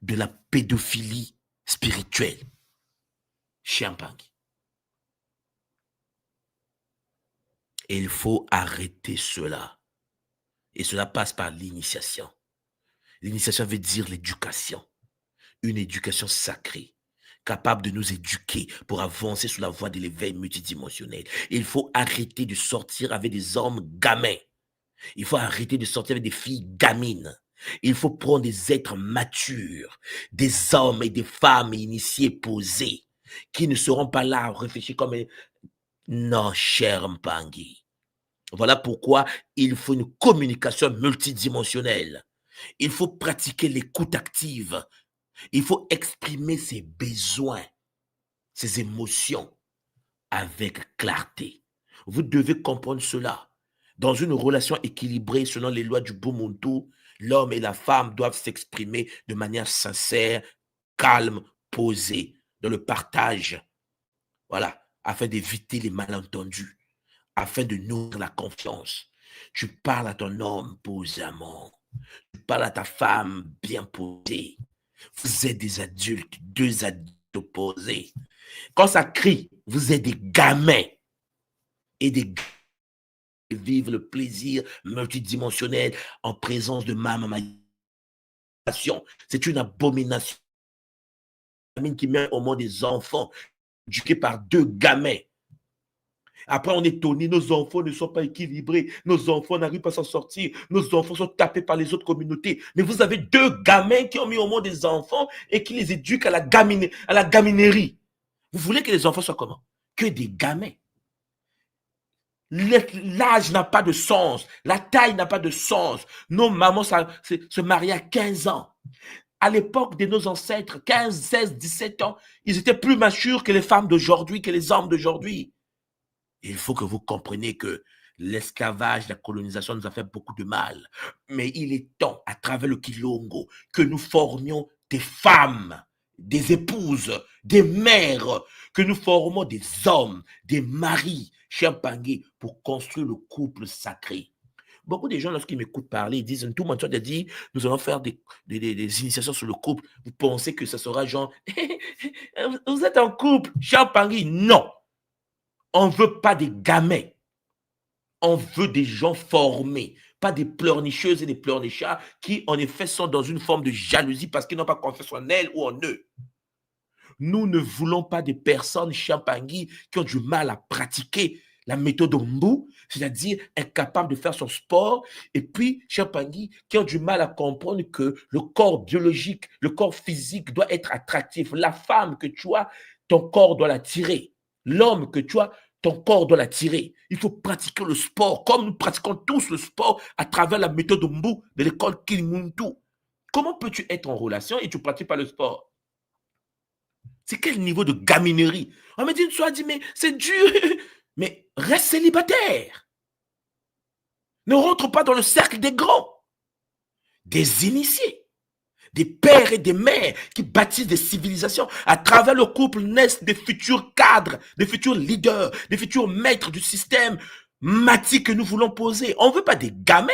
De la pédophilie spirituelle. Champagne. Et il faut arrêter cela. Et cela passe par l'initiation. L'initiation veut dire l'éducation. Une éducation sacrée, capable de nous éduquer pour avancer sur la voie de l'éveil multidimensionnel. Il faut arrêter de sortir avec des hommes gamins. Il faut arrêter de sortir avec des filles gamines. Il faut prendre des êtres matures, des hommes et des femmes initiés, posés, qui ne seront pas là à réfléchir comme... Non, cher Mpangi. Voilà pourquoi il faut une communication multidimensionnelle. Il faut pratiquer l'écoute active. Il faut exprimer ses besoins, ses émotions avec clarté. Vous devez comprendre cela. Dans une relation équilibrée selon les lois du Bumuntu, l'homme et la femme doivent s'exprimer de manière sincère, calme, posée, dans le partage. Voilà, afin d'éviter les malentendus, afin de nourrir la confiance. Tu parles à ton homme posément. Tu parles à ta femme bien posée. Vous êtes des adultes, 2 adultes opposés. Quand ça crie, vous êtes des gamins et des vivre le plaisir multidimensionnel en présence de maman. C'est une abomination qui met au monde des enfants éduqués par 2 gamins. Après, on est étonné, nos enfants ne sont pas équilibrés, nos enfants n'arrivent pas à s'en sortir, nos enfants sont tapés par les autres communautés. Mais vous avez 2 gamins qui ont mis au monde des enfants et qui les éduquent à la gaminerie. Vous voulez que les enfants soient comment? Que des gamins. L'âge n'a pas de sens, la taille n'a pas de sens. Nos mamans se mariaient à 15 ans. À l'époque de nos ancêtres, 15, 16, 17 ans, ils étaient plus matures que les femmes d'aujourd'hui, que les hommes d'aujourd'hui. Il faut que vous compreniez que l'esclavage, la colonisation nous a fait beaucoup de mal. Mais il est temps, à travers le Kilongo, que nous formions des femmes, des épouses, des mères, que nous formons des hommes, des maris, Champagne, pour construire le couple sacré. Beaucoup de gens, lorsqu'ils m'écoutent parler, ils disent, tout le monde a dit, nous allons faire des initiations sur le couple. Vous pensez que ça sera genre, vous êtes en couple, Champangui. Non. On ne veut pas des gamins. On veut des gens formés, pas des pleurnicheuses et des pleurnichards qui, en effet, sont dans une forme de jalousie parce qu'ils n'ont pas confiance en elles ou en eux. Nous ne voulons pas des personnes Champangui qui ont du mal à pratiquer la méthode Mbu, c'est-à-dire incapables de faire son sport, et puis Champangui qui ont du mal à comprendre que le corps biologique, le corps physique doit être attractif. La femme que tu as, ton corps doit l'attirer. L'homme que tu as, ton corps doit l'attirer. Il faut pratiquer le sport, comme nous pratiquons tous le sport à travers la méthode Mbu de l'école Kilimuntu. Comment peux-tu être en relation et tu ne pratiques pas le sport? C'est quel niveau de gaminerie? On m'a dit une fois, dit, mais c'est dur. Mais reste célibataire. Ne rentre pas dans le cercle des grands, des initiés, des pères et des mères qui bâtissent des civilisations. À travers le couple naissent des futurs cadres, des futurs leaders, des futurs maîtres du système matique que nous voulons poser. On ne veut pas des gamins.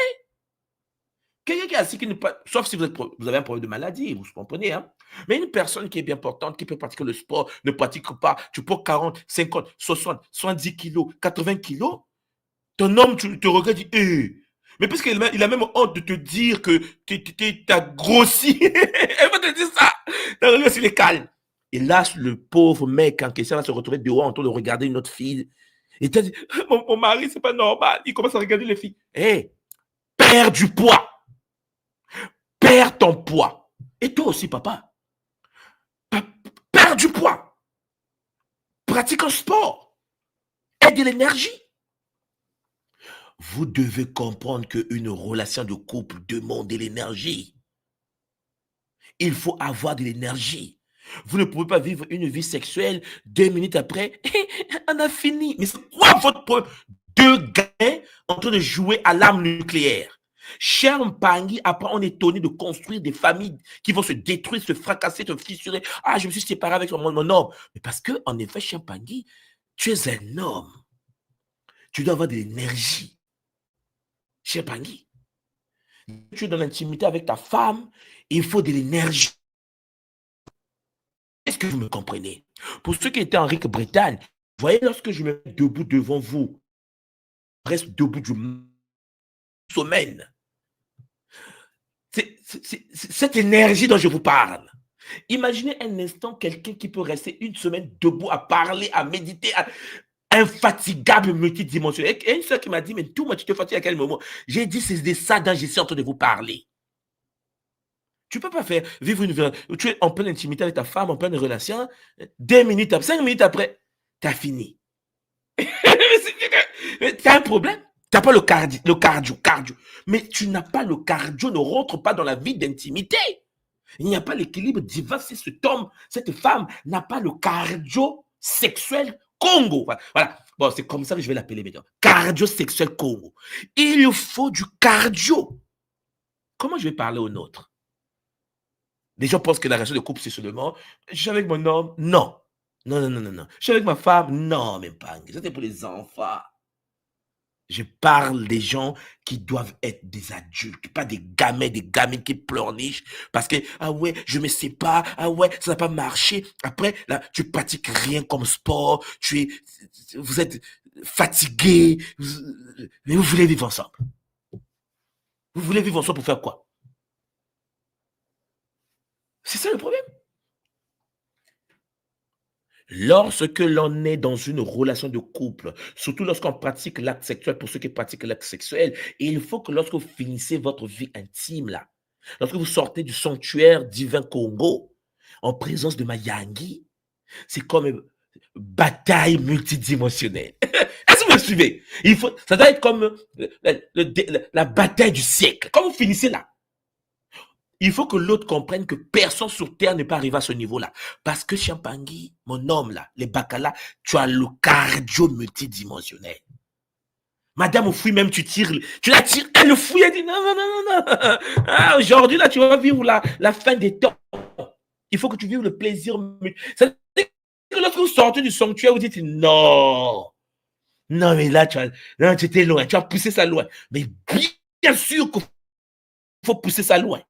Quelqu'un qui est assis, qui ne pas, sauf si vous avez un problème de maladie, vous comprenez, hein? Mais une personne qui est bien portante, qui peut pratiquer le sport, ne pratique pas, tu peux 40, 50, 60, 70 kilos, 80 kilos, ton homme, tu te regardes et dis, mais puisqu'il a même honte de te dire que tu as grossi, elle va te dire ça, dans le il est calme. Et là, le pauvre mec en question va se retrouver dehors en train de regarder une autre fille. Et tu as dit, mon mari, c'est pas normal, il commence à regarder les filles. Hé, perds du poids. Perds ton poids. Et toi aussi, papa. Perds du poids. Pratique un sport. Aide de l'énergie. Vous devez comprendre qu'une relation de couple demande de l'énergie. Il faut avoir de l'énergie. Vous ne pouvez pas vivre une vie sexuelle 2 minutes après. On a fini. Mais c'est quoi votre problème? Deux gars en train de jouer à l'arme nucléaire. Cher Mpangi, après, on est étonné de construire des familles qui vont se détruire, se fracasser, se fissurer. Ah, je me suis séparé avec mon homme. Mais parce que, en effet, cher Mpangi, tu es un homme. Tu dois avoir de l'énergie. Cher Mpangi, tu es dans l'intimité avec ta femme, il faut de l'énergie. Est-ce que vous me comprenez? Pour ceux qui étaient en Grande-Bretagne, vous voyez, lorsque je me mets debout devant vous, je reste debout du semaine. C'est cette énergie dont je vous parle. Imaginez un instant quelqu'un qui peut rester une semaine debout à parler, à méditer, infatigable, multidimensionnel. Et une soeur qui m'a dit, mais tout, moi, tu te fatigues à quel moment? J'ai dit, c'est de ça dont je suis en train de vous parler. Tu ne peux pas faire vivre une vie. Tu es en pleine intimité avec ta femme, en pleine relation. 2 minutes, 5 minutes après, tu as fini. Tu as un problème? Tu n'as pas le cardio. Mais tu n'as pas le cardio, ne rentre pas dans la vie d'intimité. Il n'y a pas l'équilibre divin si cet homme, cette femme n'a pas le cardio sexuel Congo. Voilà. Bon, c'est comme ça que je vais l'appeler maintenant. Cardio sexuel Congo. Il faut du cardio. Comment je vais parler au nôtre? Les gens pensent que la relation de couple, c'est seulement je suis avec mon homme. Non. Non. Je suis avec ma femme. Non, même pas. Ça, c'est pour les enfants. Je parle des gens qui doivent être des adultes, pas des gamins, des gamines qui pleurnichent parce que, ah ouais, je me sépare, ah ouais, ça n'a pas marché. Après, là, tu pratiques rien comme sport, vous êtes fatigué, mais vous voulez vivre ensemble. Vous voulez vivre ensemble pour faire quoi? C'est ça le problème. Lorsque l'on est dans une relation de couple, surtout lorsqu'on pratique l'acte sexuel, pour ceux qui pratiquent l'acte sexuel, il faut que lorsque vous finissez votre vie intime, là, lorsque vous sortez du sanctuaire divin Congo, en présence de Mayangi, c'est comme une bataille multidimensionnelle. Est-ce que vous me suivez? Ça doit être comme la bataille du siècle. Quand vous finissez là, il faut que l'autre comprenne que personne sur Terre n'est pas arrivé à ce niveau-là. Parce que Champangui, mon homme là, les Bacala, tu as le cardio multidimensionnel. Madame au fouille même, tu la tires, elle le fouille, elle dit non. Ah, aujourd'hui là, tu vas vivre la fin des temps. Il faut que tu vives le plaisir. C'est-à-dire que lorsque vous sortez du sanctuaire, vous dites non. Non, mais là, tu étais loin, tu as poussé ça loin. Mais bien Bien sûr qu'il faut pousser ça loin.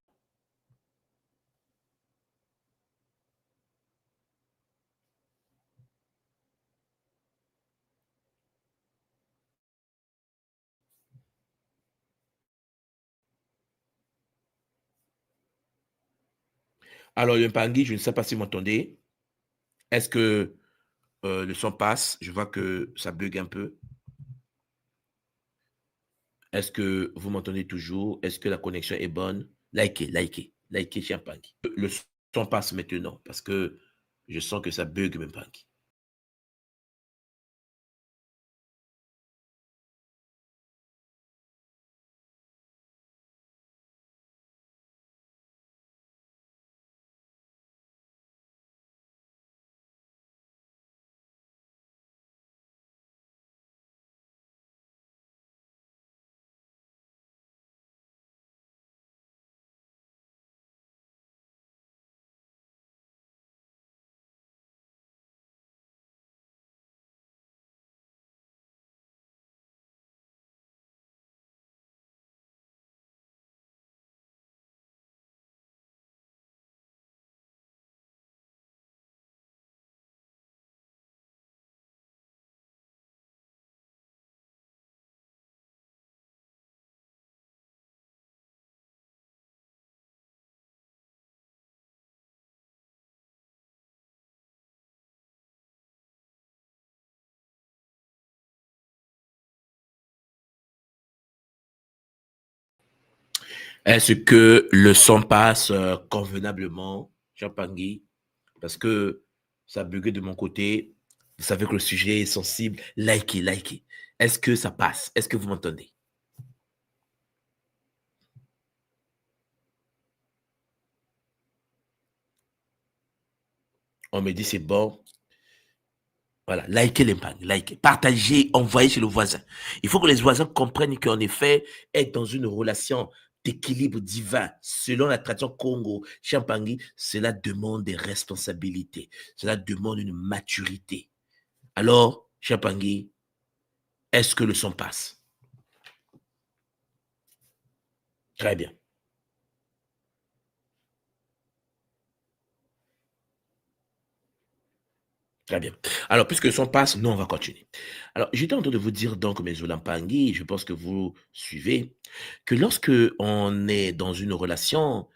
Alors, le Pangui, je ne sais pas si vous m'entendez. Est-ce que le son passe? Je vois que ça bug un peu. Est-ce que vous m'entendez toujours? Est-ce que la connexion est bonne? Likez, likez, likez Champagne. Le son passe maintenant parce que je sens que ça bug même pas. Est-ce que le son passe convenablement, Champangui? Parce que ça buguait de mon côté. Vous savez que le sujet est sensible. Likez, likez. Est-ce que ça passe? Est-ce que vous m'entendez? On me dit c'est bon. Voilà, likez l'impact, likez, partagez, envoyez chez le voisin. Il faut que les voisins comprennent qu'en effet, être dans une relation d'équilibre divin, selon la tradition Congo, Champangui, cela demande des responsabilités, cela demande une maturité. Alors, Champangui, est-ce que le son passe? Très bien. Très bien. Alors, puisque le son passe, nous, on va continuer. Alors, j'étais en train de vous dire donc, mes Olampangui, je pense que vous suivez, que lorsque on est dans une relation,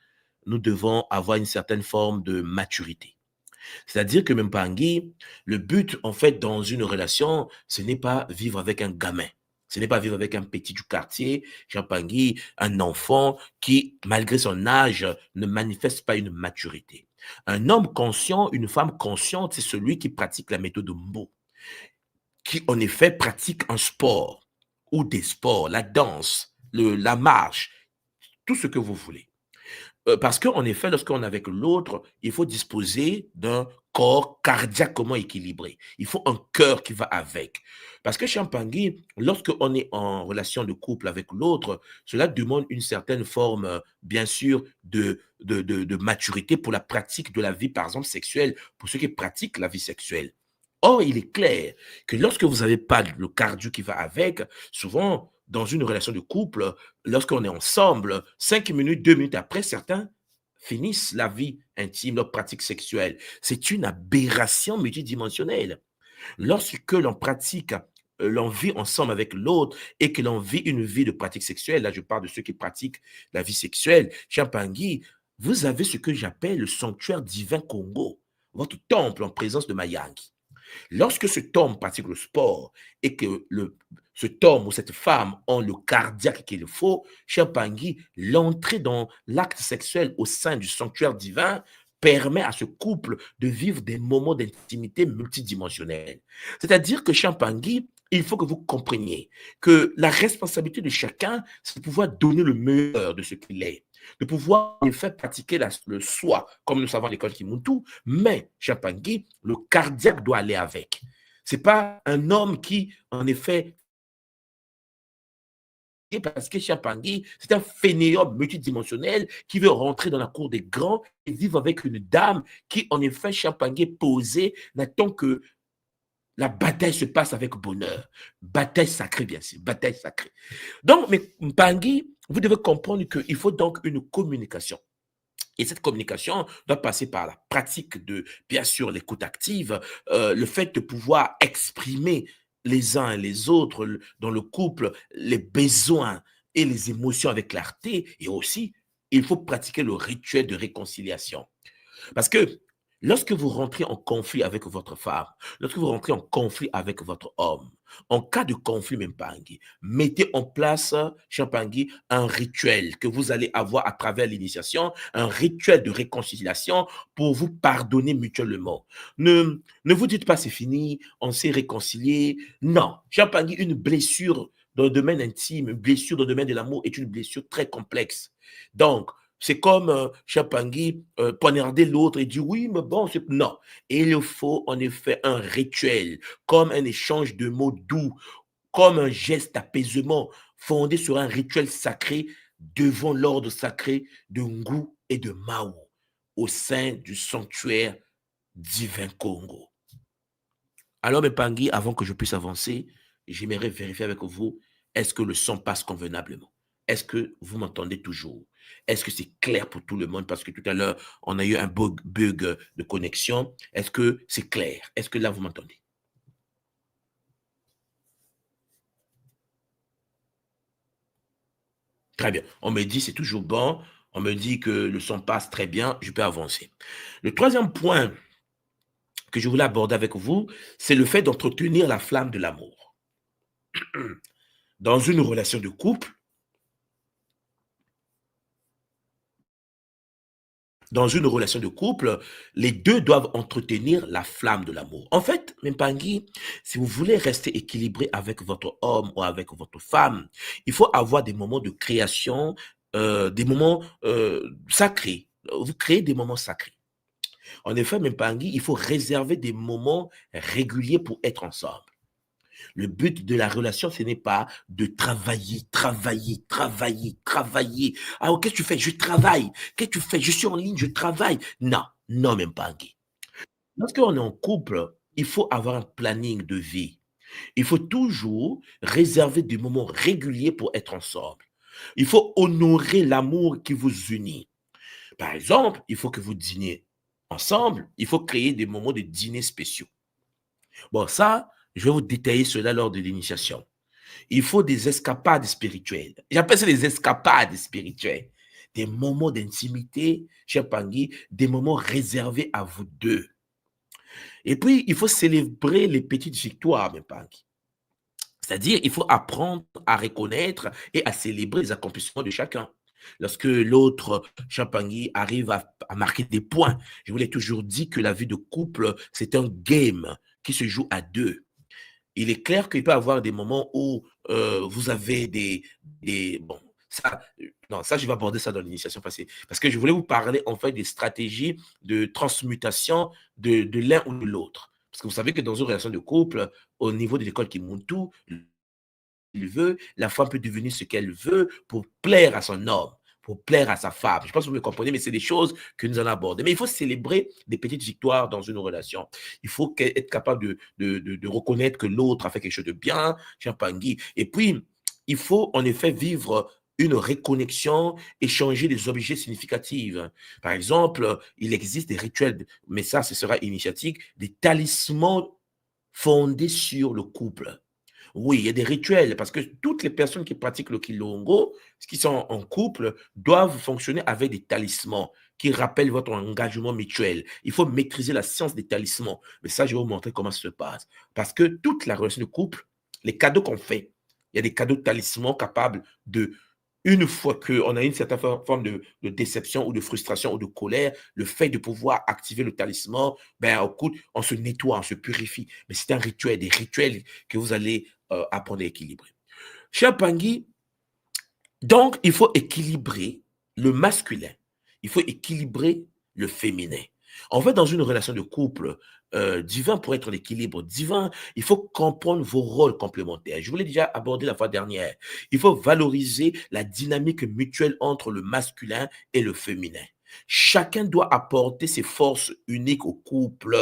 nous devons avoir une certaine forme de maturité. C'est-à-dire que même Pangui, le but, en fait, dans une relation, ce n'est pas vivre avec un gamin. Ce n'est pas vivre avec un petit du quartier, Jean Pangui, un enfant qui, malgré son âge, ne manifeste pas une maturité. Un homme conscient, une femme consciente, c'est celui qui pratique la méthode Mbo, qui en effet pratique un sport ou des sports, la danse, la marche, tout ce que vous voulez. Parce qu'en effet, lorsqu'on est avec l'autre, il faut disposer d'un corps cardiaquement équilibré. Il faut un cœur qui va avec. Parce que Champangui, lorsqu'on est en relation de couple avec l'autre, cela demande une certaine forme, bien sûr, de maturité pour la pratique de la vie, par exemple, sexuelle, pour ceux qui pratiquent la vie sexuelle. Or, il est clair que lorsque vous n'avez pas le cardio qui va avec, souvent, dans une relation de couple, lorsqu'on est ensemble, 5 minutes, 2 minutes après, certains finissent la vie intime, leur pratique sexuelle. C'est une aberration multidimensionnelle. Lorsque l'on pratique, l'on vit ensemble avec l'autre et que l'on vit une vie de pratique sexuelle, là je parle de ceux qui pratiquent la vie sexuelle, Champangui, vous avez ce que j'appelle le sanctuaire divin Congo, votre temple en présence de Mayangi. Lorsque cet homme pratique le sport et que cet homme ou cette femme ont le cardiaque qu'il faut, cher Pangui, l'entrée dans l'acte sexuel au sein du sanctuaire divin permet à ce couple de vivre des moments d'intimité multidimensionnels. C'est-à-dire que, cher Pangui, il faut que vous compreniez que la responsabilité de chacun, c'est de pouvoir donner le meilleur de ce qu'il est, de pouvoir en effet pratiquer le soi, comme nous savons à l'école Kimuntu, mais, Chapangi, le cardiaque doit aller avec. Ce n'est pas un homme qui, en effet, parce que Chapangi, c'est un fainéant multidimensionnel qui veut rentrer dans la cour des grands et vivre avec une dame qui, en effet, Chapangi est posée, n'attend que la bataille se passe avec bonheur. Bataille sacrée, bien sûr, bataille sacrée. Donc, mais Mpangui, Vous devez comprendre qu'il faut donc une communication. Et cette communication doit passer par la pratique de, bien sûr, l'écoute active, le fait de pouvoir exprimer les uns et les autres dans le couple les besoins et les émotions avec clarté. Et aussi, il faut pratiquer le rituel de réconciliation. Parce que lorsque vous rentrez en conflit avec votre femme, lorsque vous rentrez en conflit avec votre homme, en cas de conflit, même Pangui, mettez en place, cher Pangui, un rituel que vous allez avoir à travers l'initiation, un rituel de réconciliation pour vous pardonner mutuellement. Ne vous dites pas c'est fini, on s'est réconcilié. Non, cher Pangui, une blessure dans le domaine intime, une blessure dans le domaine de l'amour est une blessure très complexe. Donc, c'est comme Chapangui poignarder l'autre et dire oui, mais bon, non. Il faut en effet un rituel, comme un échange de mots doux, comme un geste d'apaisement fondé sur un rituel sacré devant l'ordre sacré de Ngu et de Mao au sein du sanctuaire divin Congo. Alors, mes Pangui, avant que je puisse avancer, j'aimerais vérifier avec vous, est-ce que le son passe convenablement? Est-ce que vous m'entendez toujours? Est-ce que c'est clair pour tout le monde? Parce que tout à l'heure, on a eu un bug de connexion. Est-ce que c'est clair? Est-ce que là, vous m'entendez? Très bien. On me dit c'est toujours bon. On me dit que le son passe très bien. Je peux avancer. Le troisième point que je voulais aborder avec vous, c'est le fait d'entretenir la flamme de l'amour. Dans une relation de couple, dans une relation de couple, les deux doivent entretenir la flamme de l'amour. En fait, Mempangui, si vous voulez rester équilibré avec votre homme ou avec votre femme, il faut avoir des moments de création, des moments sacrés. Vous créez des moments sacrés. En effet, Mempangui, il faut réserver des moments réguliers pour être ensemble. Le but de la relation, ce n'est pas de travailler, travailler, travailler, travailler. Ah, qu'est-ce que tu fais? Je travaille. Qu'est-ce que tu fais? Je suis en ligne, je travaille. Non, non, même pas. Lorsqu'on est en couple, il faut avoir un planning de vie. Il faut toujours réserver des moments réguliers pour être ensemble. Il faut honorer l'amour qui vous unit. Par exemple, il faut que vous dîniez ensemble. Il faut créer des moments de dîner spéciaux. Bon, ça, je vais vous détailler cela lors de l'initiation. Il faut des escapades spirituelles. J'appelle ça des escapades spirituelles. Des moments d'intimité, cher Pangui, des moments réservés à vous deux. Et puis, il faut célébrer les petites victoires, mes Pangui. C'est-à-dire, il faut apprendre à reconnaître et à célébrer les accomplissements de chacun. Lorsque l'autre, Champagny, arrive à marquer des points, je vous l'ai toujours dit que la vie de couple, c'est un game qui se joue à deux. Il est clair qu'il peut y avoir des moments où vous avez bon, ça, non, ça, je vais aborder ça dans l'initiation passée. Parce que je voulais vous parler, en fait, des stratégies de transmutation de l'un ou de l'autre. Parce que vous savez que dans une relation de couple, au niveau de l'école Kimuntu, il veut, la femme peut devenir ce qu'elle veut pour plaire à son homme, pour plaire à sa femme. Je pense que vous me comprenez, mais c'est des choses que nous allons aborder. Mais il faut célébrer des petites victoires dans une relation. Il faut être capable de reconnaître que l'autre a fait quelque chose de bien, Champangui. Et puis, il faut en effet vivre une reconnexion, échanger des objets significatifs. Par exemple, il existe des rituels, mais ça, ce sera initiatique, des talismans fondés sur le couple. Oui, il y a des rituels parce que toutes les personnes qui pratiquent le Kilongo, qui sont en couple, doivent fonctionner avec des talismans qui rappellent votre engagement mutuel. Il faut maîtriser la science des talismans. Mais ça, je vais vous montrer comment ça se passe. Parce que toute la relation de couple, les cadeaux qu'on fait, il y a des cadeaux de talismans capables de, une fois qu'on a une certaine forme de déception ou de frustration ou de colère, le fait de pouvoir activer le talisman, ben, écoute, on se nettoie, on se purifie. Mais c'est un rituel, des rituels que vous allez apprendre à équilibrer. Cher Pangui, donc il faut équilibrer le masculin, il faut équilibrer le féminin. En fait, dans une relation de couple, divin pour être l'équilibre divin, il faut comprendre vos rôles complémentaires. Je vous l'ai déjà abordé la fois dernière. Il faut valoriser la dynamique mutuelle entre le masculin et le féminin. Chacun doit apporter ses forces uniques au couple.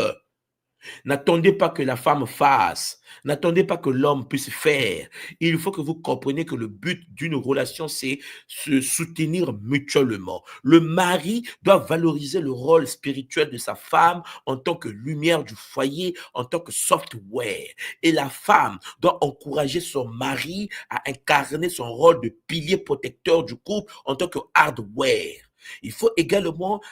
N'attendez pas que la femme fasse. N'attendez pas que l'homme puisse faire. Il faut que vous compreniez que le but d'une relation, c'est se soutenir mutuellement. Le mari doit valoriser le rôle spirituel de sa femme en tant que lumière du foyer, en tant que software. Et la femme doit encourager son mari à incarner son rôle de pilier protecteur du couple en tant que hardware. Il faut également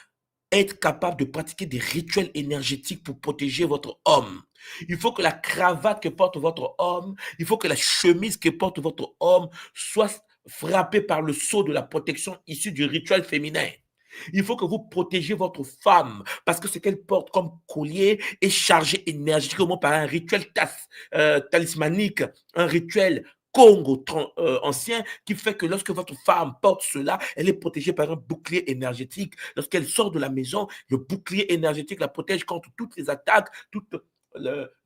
être capable de pratiquer des rituels énergétiques pour protéger votre homme. Il faut que la cravate que porte votre homme, il faut que la chemise que porte votre homme soit frappée par le sceau de la protection issue du rituel féminin. Il faut que vous protégiez votre femme parce que ce qu'elle porte comme collier est chargé énergétiquement par un rituel talismanique, un rituel Congo ancien qui fait que lorsque votre femme porte cela, elle est protégée par un bouclier énergétique. Lorsqu'elle sort de la maison, le bouclier énergétique la protège contre toutes les attaques, toutes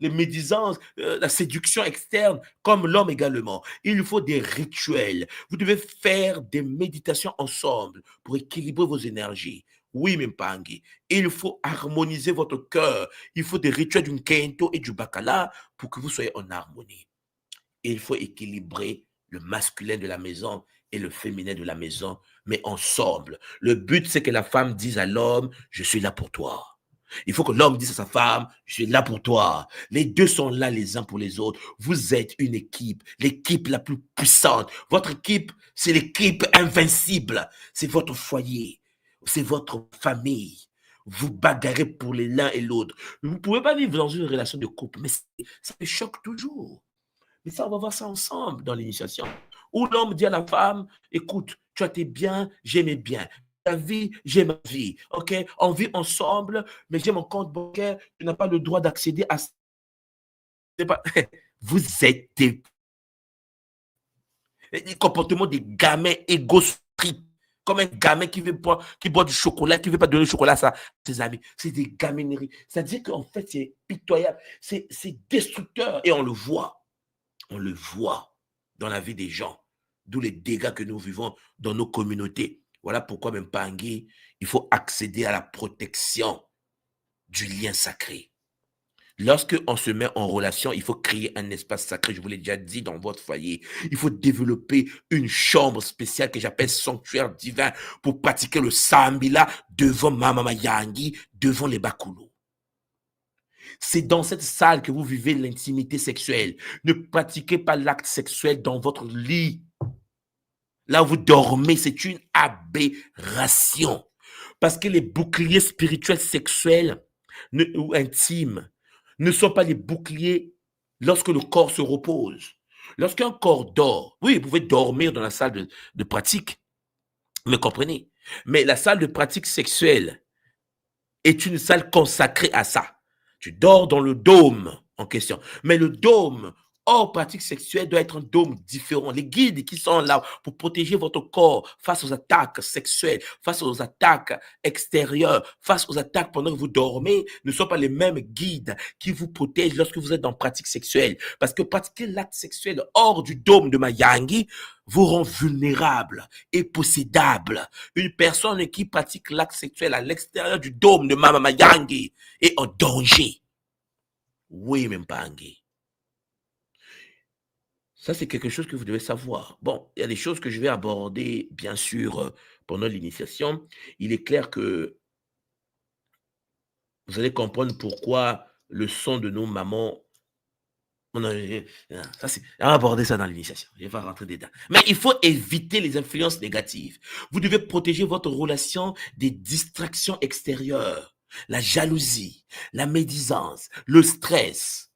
les médisances, la séduction externe, comme l'homme également. Il faut des rituels. Vous devez faire des méditations ensemble pour équilibrer vos énergies. Oui, Mimpangi, il faut harmoniser votre cœur. Il faut des rituels du Kento et du Bakala pour que vous soyez en harmonie. Il faut équilibrer le masculin de la maison et le féminin de la maison, mais ensemble. Le but, c'est que la femme dise à l'homme, je suis là pour toi. Il faut que l'homme dise à sa femme, je suis là pour toi. Les deux sont là les uns pour les autres. Vous êtes une équipe, l'équipe la plus puissante. Votre équipe, c'est l'équipe invincible. C'est votre foyer, c'est votre famille. Vous bagarrez pour l'un et l'autre. Vous ne pouvez pas vivre dans une relation de couple, mais ça me choque toujours. Mais ça, on va voir ça ensemble dans l'initiation. Où l'homme dit à la femme, écoute, tu as tes biens, j'ai mes biens. Ta vie, j'ai ma vie. OK? On vit ensemble, mais j'ai mon compte bancaire, tu n'as pas le droit d'accéder à ça. Vous êtes des comportements des gamins égocentriques. Comme un gamin qui boit du chocolat, qui ne veut pas donner le chocolat à ses amis. C'est des gamineries. C'est-à-dire qu'en fait, c'est pitoyable. C'est destructeur. Et on le voit. On le voit dans la vie des gens, d'où les dégâts que nous vivons dans nos communautés. Voilà pourquoi, même Pangui, il faut accéder à la protection du lien sacré. Lorsque on se met en relation, il faut créer un espace sacré, je vous l'ai déjà dit, dans votre foyer. Il faut développer une chambre spéciale que j'appelle sanctuaire divin pour pratiquer le Sambila devant Mama Yangi, devant les Bakulu. C'est dans cette salle que vous vivez l'intimité sexuelle. Ne pratiquez pas l'acte sexuel dans votre lit. Là où vous dormez, c'est une aberration. Parce que les boucliers spirituels sexuels ou intimes ne sont pas les boucliers lorsque le corps se repose. Lorsqu'un corps dort, oui, vous pouvez dormir dans la salle de pratique, vous me comprenez? Mais la salle de pratique sexuelle est une salle consacrée à ça. Tu dors dans le dôme en question. Mais le dôme, hors pratique sexuelle, doit être un dôme différent. Les guides qui sont là pour protéger votre corps face aux attaques sexuelles, face aux attaques extérieures, face aux attaques pendant que vous dormez, ne sont pas les mêmes guides qui vous protègent lorsque vous êtes dans pratique sexuelle. Parce que pratiquer l'acte sexuel hors du dôme de Mayangi vous rend vulnérable et possédable. Une personne qui pratique l'acte sexuel à l'extérieur du dôme de Mama Mayangi est en danger. Oui, Mpangi. Ça, c'est quelque chose que vous devez savoir. Bon, il y a des choses que je vais aborder, bien sûr, pendant l'initiation. Il est clair que vous allez comprendre pourquoi le son de nos mamans. On va aborder ça dans l'initiation. Je vais pas rentrer dedans. Mais il faut éviter les influences négatives. Vous devez protéger votre relation des distractions extérieures, la jalousie, la médisance, le stress.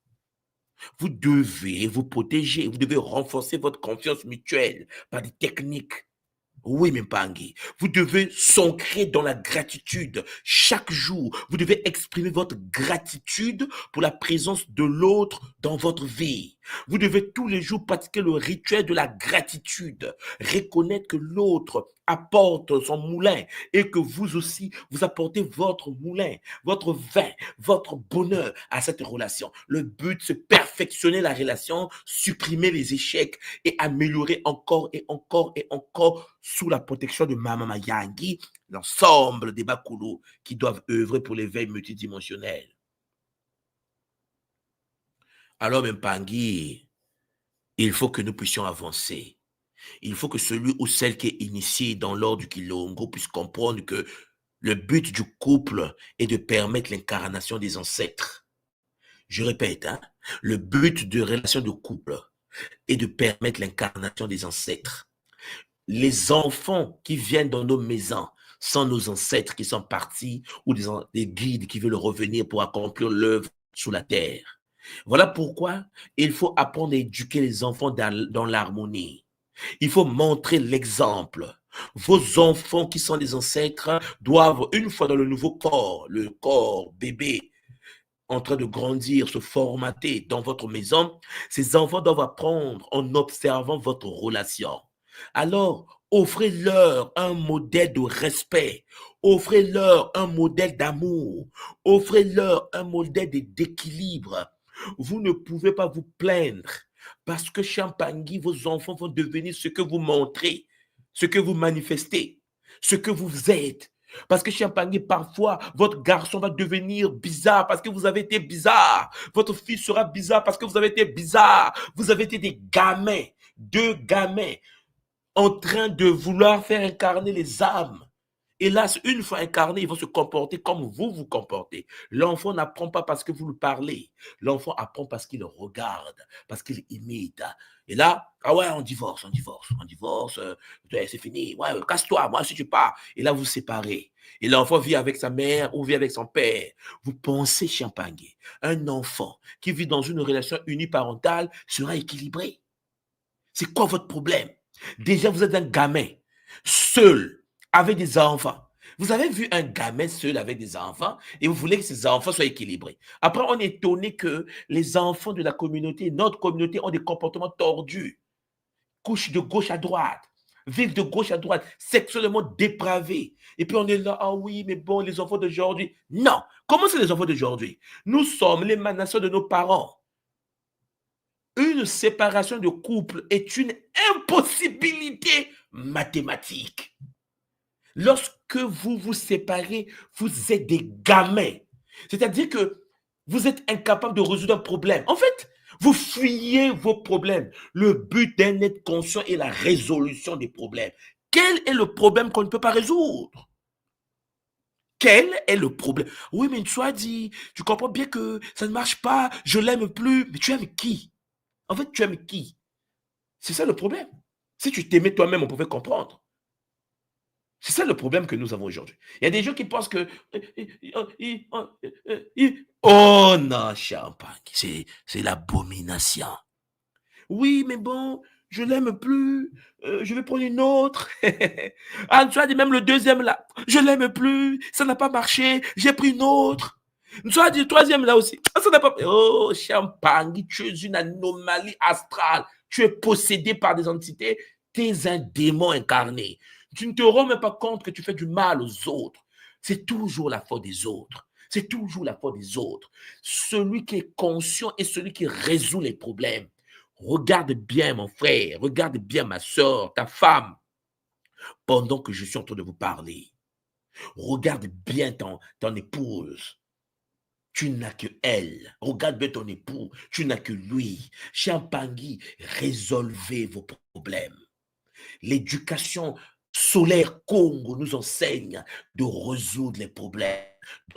Vous devez vous protéger. Vous devez renforcer votre confiance mutuelle par des techniques. Oui, Mpangi, vous devez s'ancrer dans la gratitude. Chaque jour, vous devez exprimer votre gratitude pour la présence de l'autre dans votre vie. Vous devez tous les jours pratiquer le rituel de la gratitude. Reconnaître que l'autre apporte son moulin et que vous aussi, vous apportez votre moulin, votre vin, votre bonheur à cette relation. Le but, c'est perfectionner la relation, supprimer les échecs et améliorer encore et encore et encore sous la protection de Mama Yangi, l'ensemble des Bakulu qui doivent œuvrer pour l'éveil multidimensionnel. Alors, Mpangi, il faut que nous puissions avancer. Il faut que celui ou celle qui est initié dans l'ordre du Kilongo puisse comprendre que le but du couple est de permettre l'incarnation des ancêtres. Je répète, hein, le but de relation de couple est de permettre l'incarnation des ancêtres. Les enfants qui viennent dans nos maisons sont nos ancêtres qui sont partis ou des guides qui veulent revenir pour accomplir l'œuvre sous la terre. Voilà pourquoi il faut apprendre à éduquer les enfants dans l'harmonie. Il faut montrer l'exemple. Vos enfants qui sont des ancêtres doivent, une fois dans le nouveau corps, le corps bébé, en train de grandir, se formater dans votre maison, ces enfants doivent apprendre en observant votre relation. Alors, offrez-leur un modèle de respect, offrez-leur un modèle d'amour, offrez-leur un modèle d'équilibre. Vous ne pouvez pas vous plaindre parce que Champangui, vos enfants vont devenir ce que vous montrez, ce que vous manifestez, ce que vous êtes. Parce que Champagné, parfois, votre garçon va devenir bizarre parce que vous avez été bizarre. Votre fille sera bizarre parce que vous avez été bizarre. Vous avez été des gamins, deux gamins, en train de vouloir faire incarner les âmes. Hélas, une fois incarné, ils vont se comporter comme vous vous comportez. L'enfant n'apprend pas parce que vous lui parlez. L'enfant apprend parce qu'il regarde, parce qu'il imite. Et là, ah ouais, on divorce, c'est fini. Ouais, casse-toi, moi si tu pars. Et là, vous séparez. Et l'enfant vit avec sa mère ou vit avec son père. Vous pensez, Champagne, un enfant qui vit dans une relation uniparentale sera équilibré. C'est quoi votre problème? Déjà, vous êtes un gamin, seul, avec des enfants. Vous avez vu un gamin seul avec des enfants et vous voulez que ces enfants soient équilibrés. Après, on est étonné que les enfants de la communauté, notre communauté, ont des comportements tordus, couchent de gauche à droite, vivent de gauche à droite, sexuellement dépravés. Et puis on est là, ah oui, mais bon, les enfants d'aujourd'hui. Non, comment c'est les enfants d'aujourd'hui? Nous sommes l'émanation de nos parents. Une séparation de couple est une impossibilité mathématique. Lorsque vous vous séparez, vous êtes des gamins. C'est-à-dire que vous êtes incapable de résoudre un problème. En fait, vous fuyez vos problèmes. Le but d'un être conscient est la résolution des problèmes. Quel est le problème qu'on ne peut pas résoudre? Quel est le problème? Oui, mais tu as dit, tu comprends bien que ça ne marche pas, je l'aime plus. Mais tu aimes qui? En fait, tu aimes qui? C'est ça le problème. Si tu t'aimais toi-même, on pouvait comprendre. C'est ça le problème que nous avons aujourd'hui. Il y a des gens qui pensent que... Oh non, champagne, c'est l'abomination. Oui, mais bon, je l'aime plus, je vais prendre une autre. Ah, tu as dit même le deuxième là, je l'aime plus, ça n'a pas marché, j'ai pris une autre. Tu as dit le troisième là aussi, ça n'a pas... Oh, champagne, tu es une anomalie astrale, tu es possédé par des entités, tu es un démon incarné. Tu ne te rends même pas compte que tu fais du mal aux autres. C'est toujours la faute des autres. C'est toujours la faute des autres. Celui qui est conscient est celui qui résout les problèmes. Regarde bien mon frère, regarde bien ma soeur, ta femme, pendant que je suis en train de vous parler. Regarde bien ton épouse. Tu n'as que elle. Regarde bien ton époux. Tu n'as que lui. Champangui, résolvez vos problèmes. L'éducation solaire Congo nous enseigne de résoudre les problèmes.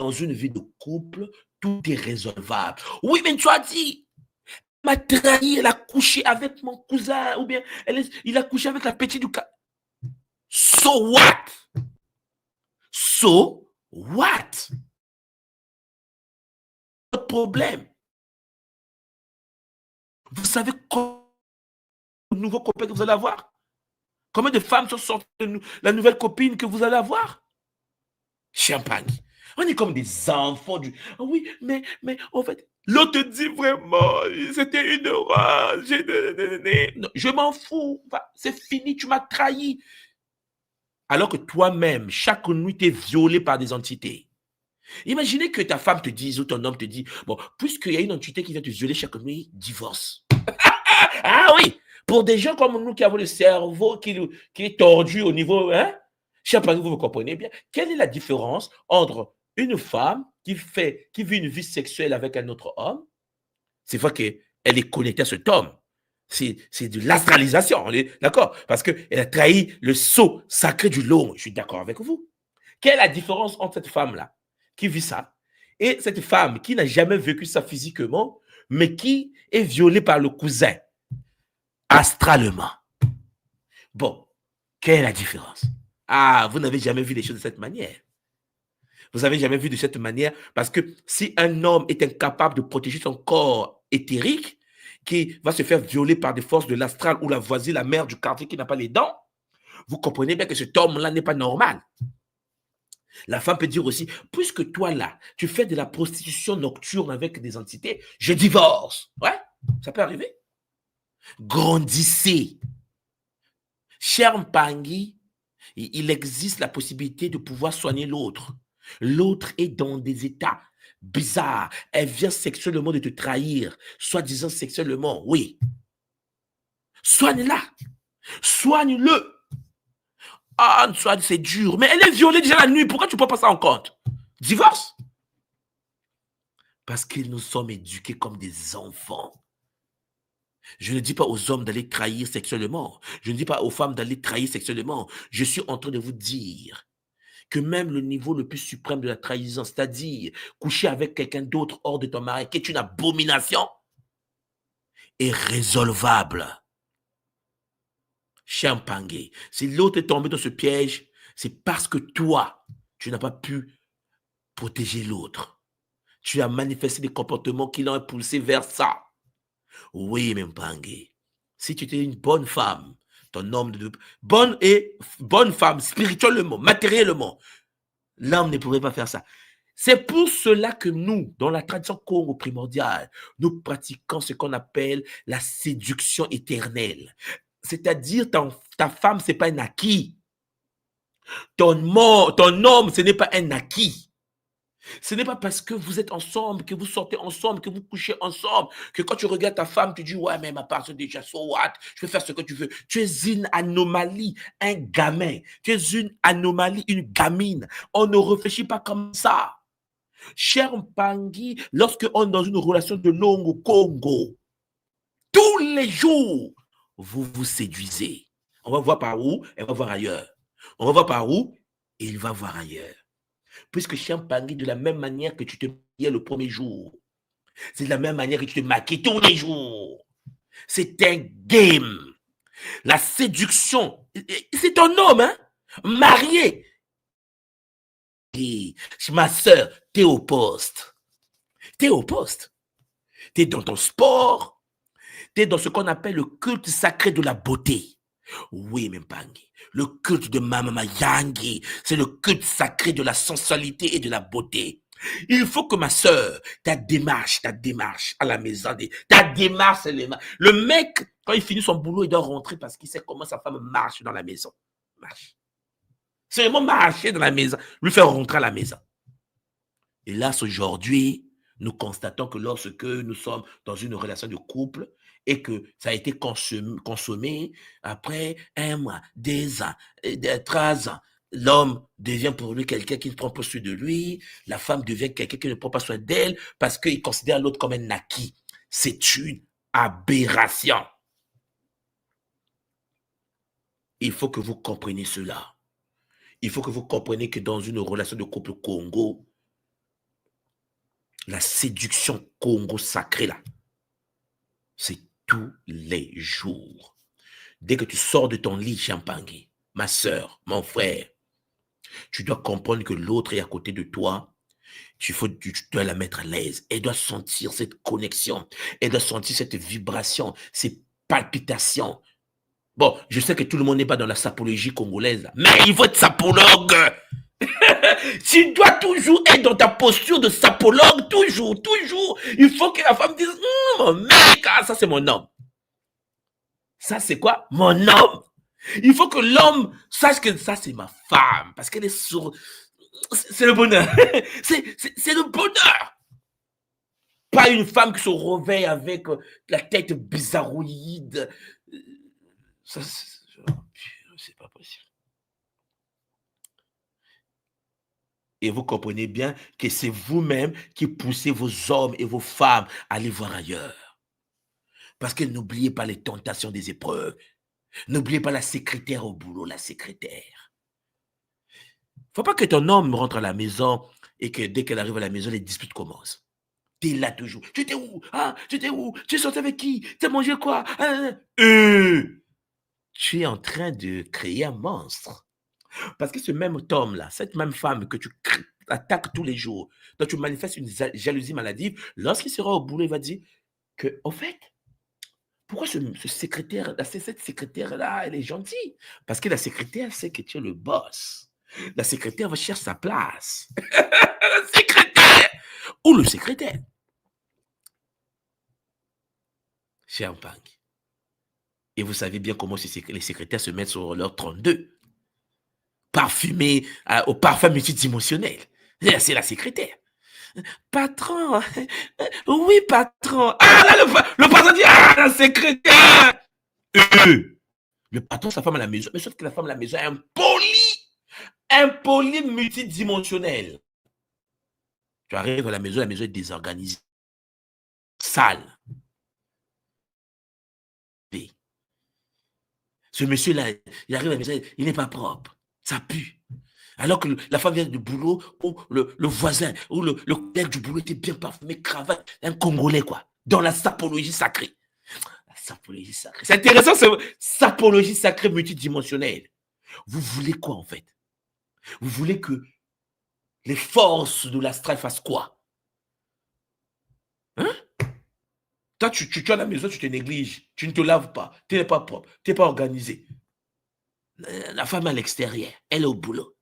Dans une vie de couple, tout est résolvable. Oui, mais tu as dit, m'a trahi, elle a couché avec mon cousin, ou bien il a couché avec la petite du cas. So what? So what? Votre problème. Vous savez combien de nouveaux copains que vous allez avoir? Combien de femmes sont sorties de la nouvelle copine que vous allez avoir? Champagne. On est comme des enfants du... Oui, mais en fait, l'autre te dit vraiment, c'était une horreur. Je m'en fous. C'est fini, tu m'as trahi. Alors que toi-même, chaque nuit, tu es violé par des entités. Imaginez que ta femme te dise ou ton homme te dit, bon, puisqu'il y a une entité qui vient te violer chaque nuit, divorce. Ah oui, pour des gens comme nous qui avons le cerveau qui est tordu au niveau, hein, je sais pas si vous me comprenez bien, quelle est la différence entre une femme qui vit une vie sexuelle avec un autre homme, c'est vrai que elle est connectée à cet homme. C'est de l'astralisation, on est d'accord? Parce qu'elle a trahi le sceau sacré du long. Je suis d'accord avec vous. Quelle est la différence entre cette femme-là qui vit ça et cette femme qui n'a jamais vécu ça physiquement, mais qui est violée par le cousin astralement? Bon, quelle est la différence? Ah, vous n'avez jamais vu les choses de cette manière. Vous n'avez jamais vu de cette manière parce que si un homme est incapable de protéger son corps éthérique, qui va se faire violer par des forces de l'astral ou la voisine, la mère du quartier qui n'a pas les dents, vous comprenez bien que cet homme-là n'est pas normal. La femme peut dire aussi, puisque toi là, tu fais de la prostitution nocturne avec des entités, je divorce. Ouais, ça peut arriver. Grandissez. Cher Mpangi, il existe la possibilité de pouvoir soigner l'autre. L'autre est dans des états bizarres. Elle vient sexuellement de te trahir, soi-disant sexuellement. Oui. Soigne-la. Soigne-le. Ah, c'est dur. Mais elle est violée déjà la nuit. Pourquoi tu ne prends pas ça en compte? Divorce. Parce que nous sommes éduqués comme des enfants. Je ne dis pas aux hommes d'aller trahir sexuellement. Je ne dis pas aux femmes d'aller trahir sexuellement. Je suis en train de vous dire que même le niveau le plus suprême de la trahison, c'est-à-dire coucher avec quelqu'un d'autre hors de ton mari, qui est une abomination, est résolvable. Champagne. Si l'autre est tombé dans ce piège, c'est parce que toi, tu n'as pas pu protéger l'autre. Tu as manifesté des comportements qui l'ont impulsé vers ça. Oui, Mpangi. Si tu étais une bonne femme, ton homme de bonne femme spirituellement, matériellement, l'homme ne pourrait pas faire ça. C'est pour cela que nous, dans la tradition Congo primordiale, nous pratiquons ce qu'on appelle la séduction éternelle. C'est-à-dire, ta femme, ce n'est pas un acquis. Ton homme, ce n'est pas un acquis. Ce n'est pas parce que vous êtes ensemble, que vous sortez ensemble, que vous couchez ensemble, que quand tu regardes ta femme, tu dis, ouais, mais ma part, c'est déjà so what, je peux faire ce que tu veux. Tu es une anomalie, un gamin. Tu es une anomalie, une gamine. On ne réfléchit pas comme ça. Cher Mpangi, lorsque on est dans une relation de longue Congo, tous les jours, vous vous séduisez. On va voir par où, elle va voir ailleurs. On va voir par où, et il va voir ailleurs. Puisque Cher Mpangi, de la même manière que tu te maquillais le premier jour, c'est de la même manière que tu te maquilles tous les jours. C'est un game. La séduction, c'est un homme, hein, marié. Et ma soeur, t'es au poste. T'es au poste. T'es dans ton sport. T'es dans ce qu'on appelle le culte sacré de la beauté. Oui, Mpangi. Le culte de Mama Yangi, c'est le culte sacré de la sensualité et de la beauté. Il faut que ma soeur, ta démarche à la maison, ta démarche, le mec, quand il finit son boulot, il doit rentrer parce qu'il sait comment sa femme marche dans la maison. Marche. C'est vraiment marcher dans la maison, lui faire rentrer à la maison. Et là, aujourd'hui, nous constatons que lorsque nous sommes dans une relation de couple et que ça a été consommé après 1 mois, 2 ans, 3 ans, l'homme devient pour lui quelqu'un qui ne prend pas soin de lui, la femme devient quelqu'un qui ne prend pas soin d'elle parce qu'il considère l'autre comme un acquis. C'est une aberration. Il faut que vous compreniez cela. Il faut que vous compreniez que dans une relation de couple Congo, la séduction Congo sacrée là, c'est tous les jours. Dès que tu sors de ton lit, Champagne, ma soeur, mon frère, tu dois comprendre que l'autre est à côté de toi. Tu dois la mettre à l'aise. Elle doit sentir cette connexion. Elle doit sentir cette vibration, ces palpitations. Bon, je sais que tout le monde n'est pas dans la sapologie congolaise, mais il faut être sapologue. Tu dois toujours être dans ta posture de sapologue, toujours. Il faut que la femme dise, mon mec, ah, ça c'est mon homme. Ça c'est quoi? Mon homme. Il faut que l'homme sache que ça c'est ma femme, parce qu'elle est sur... C'est le bonheur. C'est le bonheur. Pas une femme qui se réveille avec la tête bizarroïde. Ça, c'est pas possible. Et vous comprenez bien que c'est vous-même qui poussez vos hommes et vos femmes à aller voir ailleurs. Parce que n'oubliez pas les tentations des épreuves. N'oubliez pas la secrétaire au boulot, la secrétaire. Faut pas que ton homme rentre à la maison et que dès qu'elle arrive à la maison, les disputes commencent. Tu es là toujours. Tu étais où? Ah, tu étais où? Tu es sorti avec qui? Tu as mangé quoi? Tu es en train de créer un monstre. Parce que ce même homme-là, cette même femme que tu attaques tous les jours, dont tu manifestes une jalousie maladive, lorsqu'il sera au boulot, il va dire que, au fait, pourquoi ce secrétaire, cette secrétaire-là, elle est gentille? Parce que la secrétaire sait que tu es le boss. La secrétaire va chercher sa place. La secrétaire ou le secrétaire. Cher Pang. Et vous savez bien comment les secrétaires se mettent sur leur 32. Parfumé au parfum multidimensionnel. C'est la secrétaire. Patron, oui, patron. Ah là, le patron dit, ah, la secrétaire. Le patron, sa femme à la maison. Mais sauf que la femme à la maison est impoli multidimensionnel. Tu arrives à la maison est désorganisée, sale. Ce monsieur-là, il arrive à la maison, il n'est pas propre. Ça pue. Alors que la femme vient du boulot, ou le voisin, ou le collègue du boulot était bien parfumé, cravate, un Congolais, quoi, dans la sapologie sacrée. La sapologie sacrée. C'est intéressant, c'est sapologie sacrée multidimensionnelle. Vous voulez quoi, en fait? Vous voulez que les forces de l'astral fassent quoi? Hein? Toi, tu es à la maison, tu te négliges, tu ne te laves pas, tu n'es pas propre, tu n'es pas organisé. La femme à l'extérieur, elle est au boulot.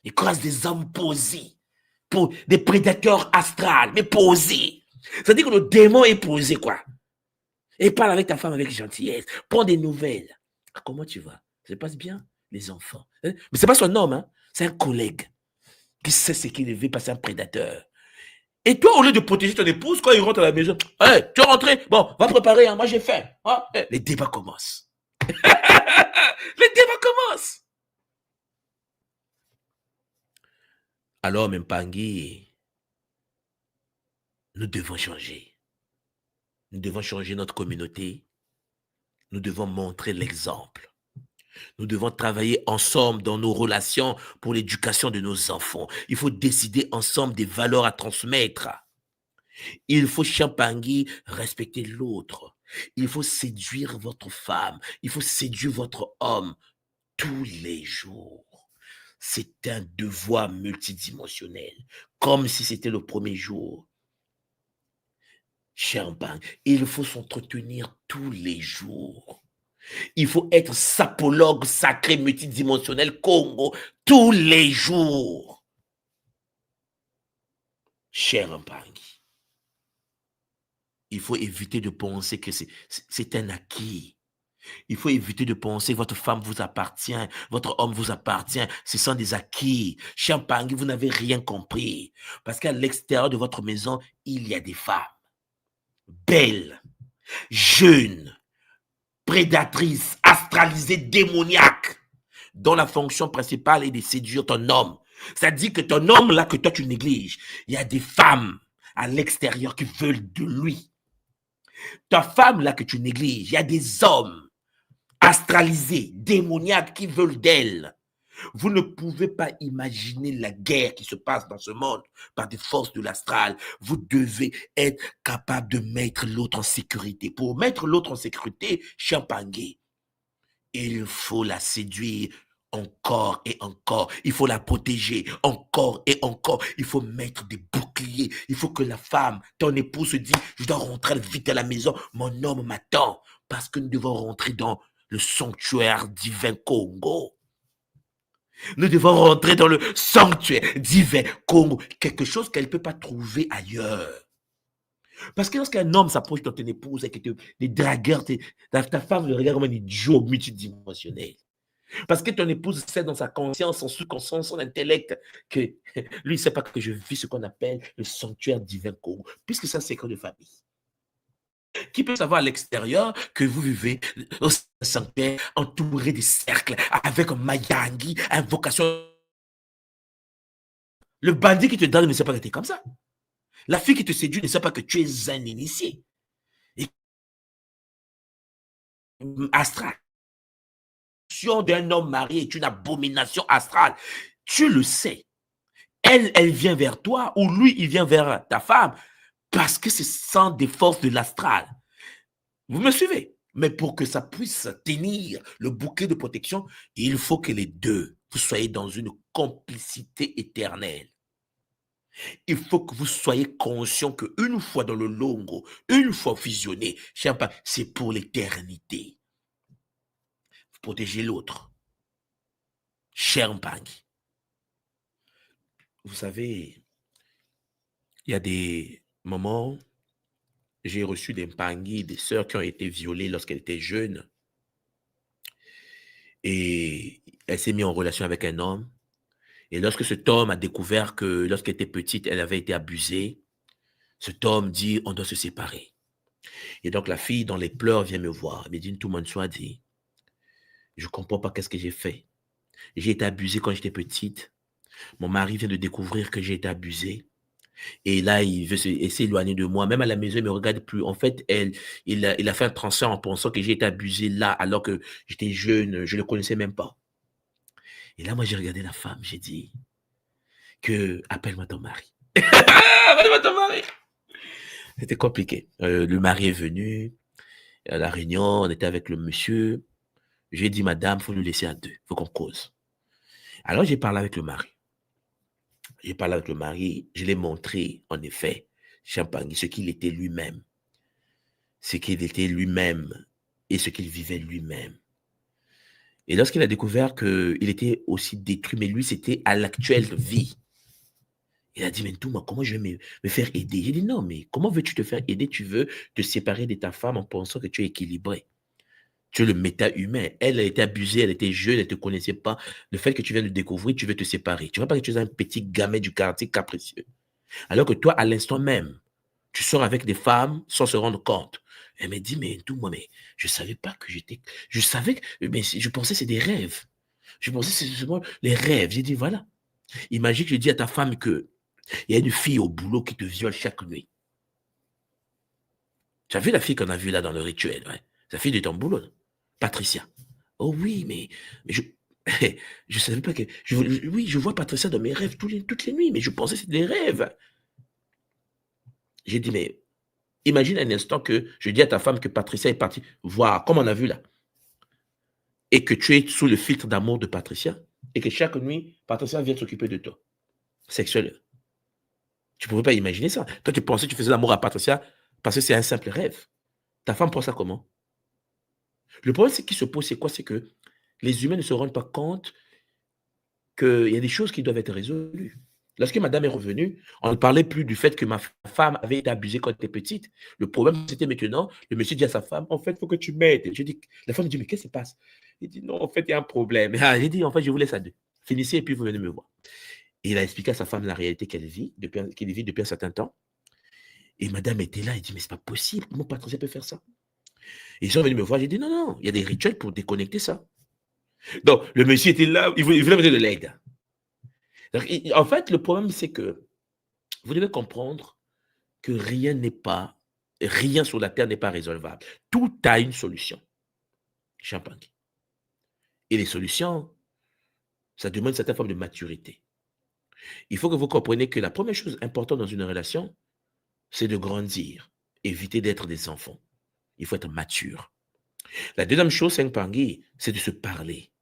Il croise des hommes posés, des prédateurs astrales, mais posés. C'est-à-dire que le démon est posé, quoi. Et parle avec ta femme avec gentillesse, prends des nouvelles. Ah, comment tu vas? Ça se passe bien, les enfants. Mais c'est pas son homme, hein? C'est un collègue qui sait ce qu'il veut, passer un prédateur. Et toi, au lieu de protéger ton épouse, quand il rentre à la maison, hey, tu es rentré, bon, va préparer, hein, moi j'ai faim. Hein? Les débats commencent. Les débats commencent. Alors, même Pangui, nous devons changer. Nous devons changer notre communauté. Nous devons montrer l'exemple. Nous devons travailler ensemble dans nos relations pour l'éducation de nos enfants. Il faut décider ensemble des valeurs à transmettre. Il faut, Champangui, respecter l'autre. Il faut séduire votre femme. Il faut séduire votre homme tous les jours. C'est un devoir multidimensionnel, comme si c'était le premier jour. Champagne, il faut s'entretenir tous les jours. Il faut être sapologue sacré multidimensionnel Congo tous les jours. Cher Mpangi, il faut éviter de penser que c'est un acquis. Il faut éviter de penser que votre femme vous appartient, votre homme vous appartient. Ce sont des acquis. Cher Mpangi, vous n'avez rien compris. Parce qu'à l'extérieur de votre maison, il y a des femmes belles, jeunes, prédatrices, astralisées, démoniaques, dont la fonction principale est de séduire ton homme. Ça dit que ton homme là que toi tu négliges, il y a des femmes à l'extérieur qui veulent de lui. Ta femme là que tu négliges, il y a des hommes astralisés, démoniaques qui veulent d'elle. Vous ne pouvez pas imaginer la guerre qui se passe dans ce monde par des forces de l'astral. Vous devez être capable de mettre l'autre en sécurité. Pour mettre l'autre en sécurité, Champangui, il faut la séduire encore et encore. Il faut la protéger encore et encore. Il faut mettre des boucliers. Il faut que la femme, ton épouse se dise, je dois rentrer vite à la maison. Mon homme m'attend parce que nous devons rentrer dans le sanctuaire divin Congo. Nous devons rentrer dans le sanctuaire divin Congo. Quelque chose qu'elle ne peut pas trouver ailleurs. Parce que lorsqu'un homme s'approche de ton épouse et que les dragueurs, ta femme le regarde comme un idiot multidimensionnel. Parce que ton épouse sait dans sa conscience, son sous-conscience, son intellect, que lui, il ne sait pas que je vis ce qu'on appelle le sanctuaire divin Congo, puisque c'est un secret de famille. Qui peut savoir à l'extérieur que vous vivez au sanctuaire entouré de cercles avec un Mayangi, invocation. Le bandit qui te donne ne sait pas que tu es comme ça. La fille qui te séduit ne sait pas que tu es un initié. Et astrale. D'un homme marié est une abomination astrale. Tu le sais. Elle vient vers toi ou lui, il vient vers ta femme parce que ce sont des forces de l'astral. Vous me suivez? Mais pour que ça puisse tenir le bouquet de protection, il faut que les deux, vous soyez dans une complicité éternelle. Il faut que vous soyez conscient qu'une fois dans le longo, une fois fusionné, c'est pour l'éternité. Vous protégez l'autre. Cher Mpangi. Vous savez, il y a des moments, j'ai reçu des Mpangi, des sœurs qui ont été violées lorsqu'elles étaient jeunes. Et elle s'est mise en relation avec un homme. Et lorsque cet homme a découvert que lorsqu'elle était petite, elle avait été abusée, cet homme dit, on doit se séparer. Et donc la fille, dans les pleurs, vient me voir. Elle me dit, tout le monde soit dit, je ne comprends pas qu'est-ce que j'ai fait. J'ai été abusée quand j'étais petite. Mon mari vient de découvrir que j'ai été abusée. Et là, il veut s'éloigner de moi. Même à la maison, il ne me regarde plus. En fait, il a fait un transfert en pensant que j'ai été abusée là, alors que j'étais jeune, je ne le connaissais même pas. Et là, moi, j'ai regardé la femme, j'ai dit que appelle-moi ton mari. Appelle-moi ton mari. C'était compliqué. Le mari est venu à la réunion, on était avec le monsieur. J'ai dit, madame, il faut nous laisser à deux, il faut qu'on cause. Alors, j'ai parlé avec le mari. J'ai parlé avec le mari, je l'ai montré, en effet, Champagne, ce qu'il était lui-même. Ce qu'il était lui-même et ce qu'il vivait lui-même. Et lorsqu'il a découvert qu'il était aussi détruit, mais lui, c'était à l'actuelle vie. Il a dit, mais tout, moi, comment je vais me faire aider? J'ai dit, non, mais comment veux-tu te faire aider? Tu veux te séparer de ta femme en pensant que tu es équilibré. Tu es le méta-humain. Elle a été abusée, elle était jeune, elle ne te connaissait pas. Le fait que tu viens de découvrir, tu veux te séparer. Tu ne vois pas que tu es un petit gamin du quartier capricieux. Alors que toi, à l'instant même, tu sors avec des femmes sans se rendre compte. Elle me dit, mais tout, moi, mais je ne savais pas que j'étais... Je savais que... Mais je pensais que c'est des rêves. Je pensais que c'est justement les rêves. J'ai dit, voilà. Imagine que je dis à ta femme que il y a une fille au boulot qui te viole chaque nuit. Tu as vu la fille qu'on a vue là dans le rituel, ouais? La fille de ton boulot, Patricia. Oh oui, mais je je savais pas que... oui, je vois Patricia dans mes rêves toutes les nuits, mais je pensais que c'était des rêves. J'ai dit, mais imagine un instant que je dis à ta femme que Patricia est partie voir, comme on a vu là, et que tu es sous le filtre d'amour de Patricia, et que chaque nuit, Patricia vient s'occuper de toi, sexuel. Tu ne pouvais pas imaginer ça. Toi, tu pensais que tu faisais l'amour à Patricia parce que c'est un simple rêve. Ta femme pense ça comment? Le problème, c'est qui se pose, c'est quoi? C'est que les humains ne se rendent pas compte qu'il y a des choses qui doivent être résolues. Lorsque madame est revenue, on ne parlait plus du fait que ma femme avait été abusée quand elle était petite. Le problème, c'était maintenant, le monsieur dit à sa femme, en fait, il faut que tu m'aides. La femme dit, mais qu'est-ce qui se passe? Il dit, non, en fait, il y a un problème. Ah, j'ai dit, en fait, je vous laisse à deux. Finissez et puis vous venez me voir. Et il a expliqué à sa femme la réalité qu'elle vit depuis un certain temps. Et madame était là, elle dit, mais c'est pas possible, comment Patricia peut faire ça? Et ils sont venus me voir, j'ai dit, non, non, il y a des rituels pour déconnecter ça. Donc, le monsieur était là, il voulait me donner de l'aide. En fait, le problème, c'est que vous devez comprendre que rien sur la terre n'est pas résolvable. Tout a une solution. Champagne. Et les solutions, ça demande une certaine forme de maturité. Il faut que vous compreniez que la première chose importante dans une relation, c'est de grandir, éviter d'être des enfants. Il faut être mature. La deuxième chose, c'est de se parler.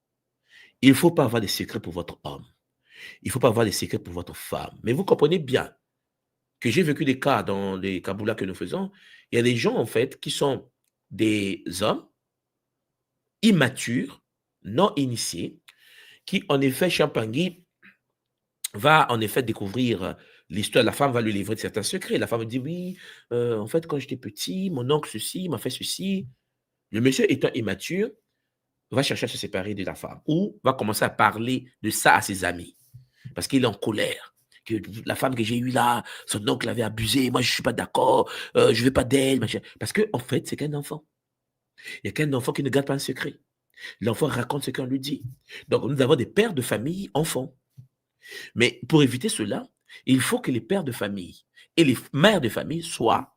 Il ne faut pas avoir des secrets pour votre homme. Il ne faut pas avoir des secrets pour votre femme. Mais vous comprenez bien que j'ai vécu des cas dans les Kaboulas que nous faisons. Il y a des gens, en fait, qui sont des hommes immatures, non initiés, qui, en effet, Champangui va, en effet, découvrir l'histoire. La femme va lui livrer certains secrets. La femme dit, oui, en fait, quand j'étais petit, mon oncle ceci m'a fait ceci. Le monsieur étant immature, va chercher à se séparer de la femme ou va commencer à parler de ça à ses amis parce qu'il est en colère. Que la femme que j'ai eue là, son oncle l'avait abusée, moi je ne suis pas d'accord, je ne veux pas d'elle. Parce qu'en en fait, c'est qu'un enfant. Il n'y a qu'un enfant qui ne garde pas un secret. L'enfant raconte ce qu'on lui dit. Donc nous avons des pères de famille enfants. Mais pour éviter cela, il faut que les pères de famille et les mères de famille soient